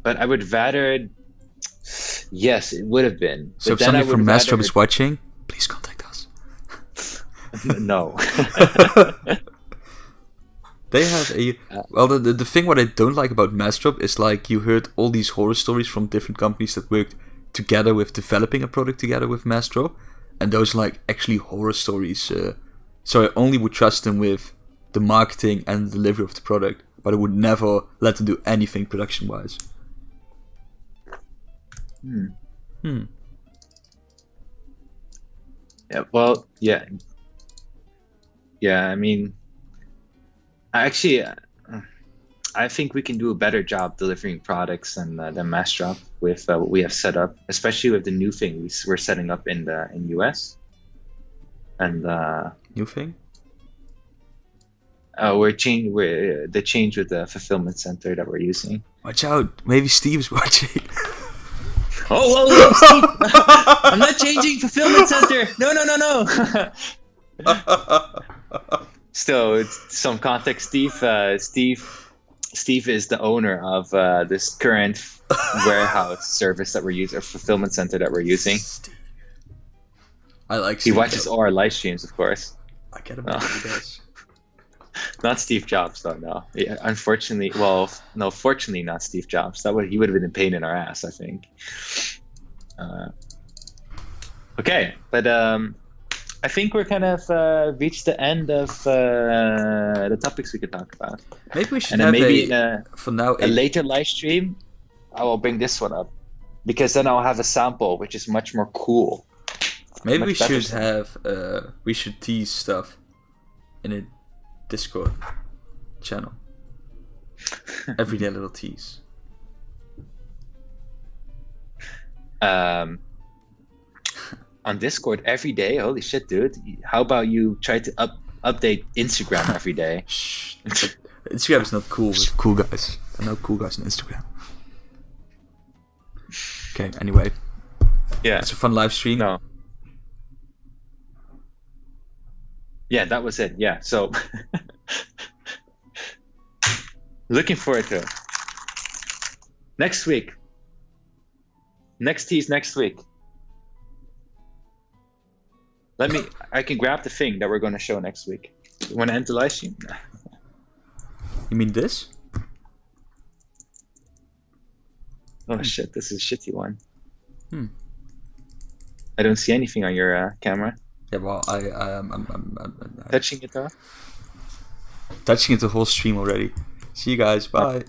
But I would rather. Yes, it would have been. So But if then I somebody from would Mastro rather- is watching, please contact us. No. They have a well. The thing what I don't like about Mastro is like you heard all these horror stories from different companies that worked together with developing a product together with Mastro, and those are like actually horror stories. So I only would trust them with the marketing and the delivery of the product, but I would never let them do anything production wise. Yeah. Well. Yeah. Yeah. I mean, actually, I think we can do a better job delivering products than Mastrop with what we have set up, especially with the new thing we're setting up in US. And New thing? we're the change with the fulfillment center that we're using. Watch out! Maybe Steve's watching. Oh, Steve! I'm not changing fulfillment center. No. Still, it's some context. Steve is the owner of this current warehouse service that we're using, or fulfillment center that we're using. I like. He Steve watches though. all our live streams, of course. I get him. No. He does. Not Steve Jobs, though. No, yeah, unfortunately, fortunately, not Steve Jobs. He would have been a pain in our ass, I think. Okay, but I think we're kind of reached the end of the topics we could talk about. Maybe we should And then have maybe for now a later live stream, I will bring this one up, because then I'll have a sample which is much more cool. maybe much we better should stuff. have we should tease stuff in a Discord channel. Everyday little tease. On Discord every day. Holy shit, dude! How about you try to update Instagram every day? Shh. Instagram is not cool with cool guys. I know cool guys on Instagram. Okay. Anyway, Yeah. it's a fun live stream. No. Yeah, that was it. Yeah. So looking forward to it. Next week. Next tease next week. I can grab the thing that we're going to show next week. You want to end the live stream? You mean this? Oh shit, this is a shitty one. Hmm. I don't see anything on your camera. Yeah. Well, I'm Touching it though? touching it the whole stream already. See you guys. Bye.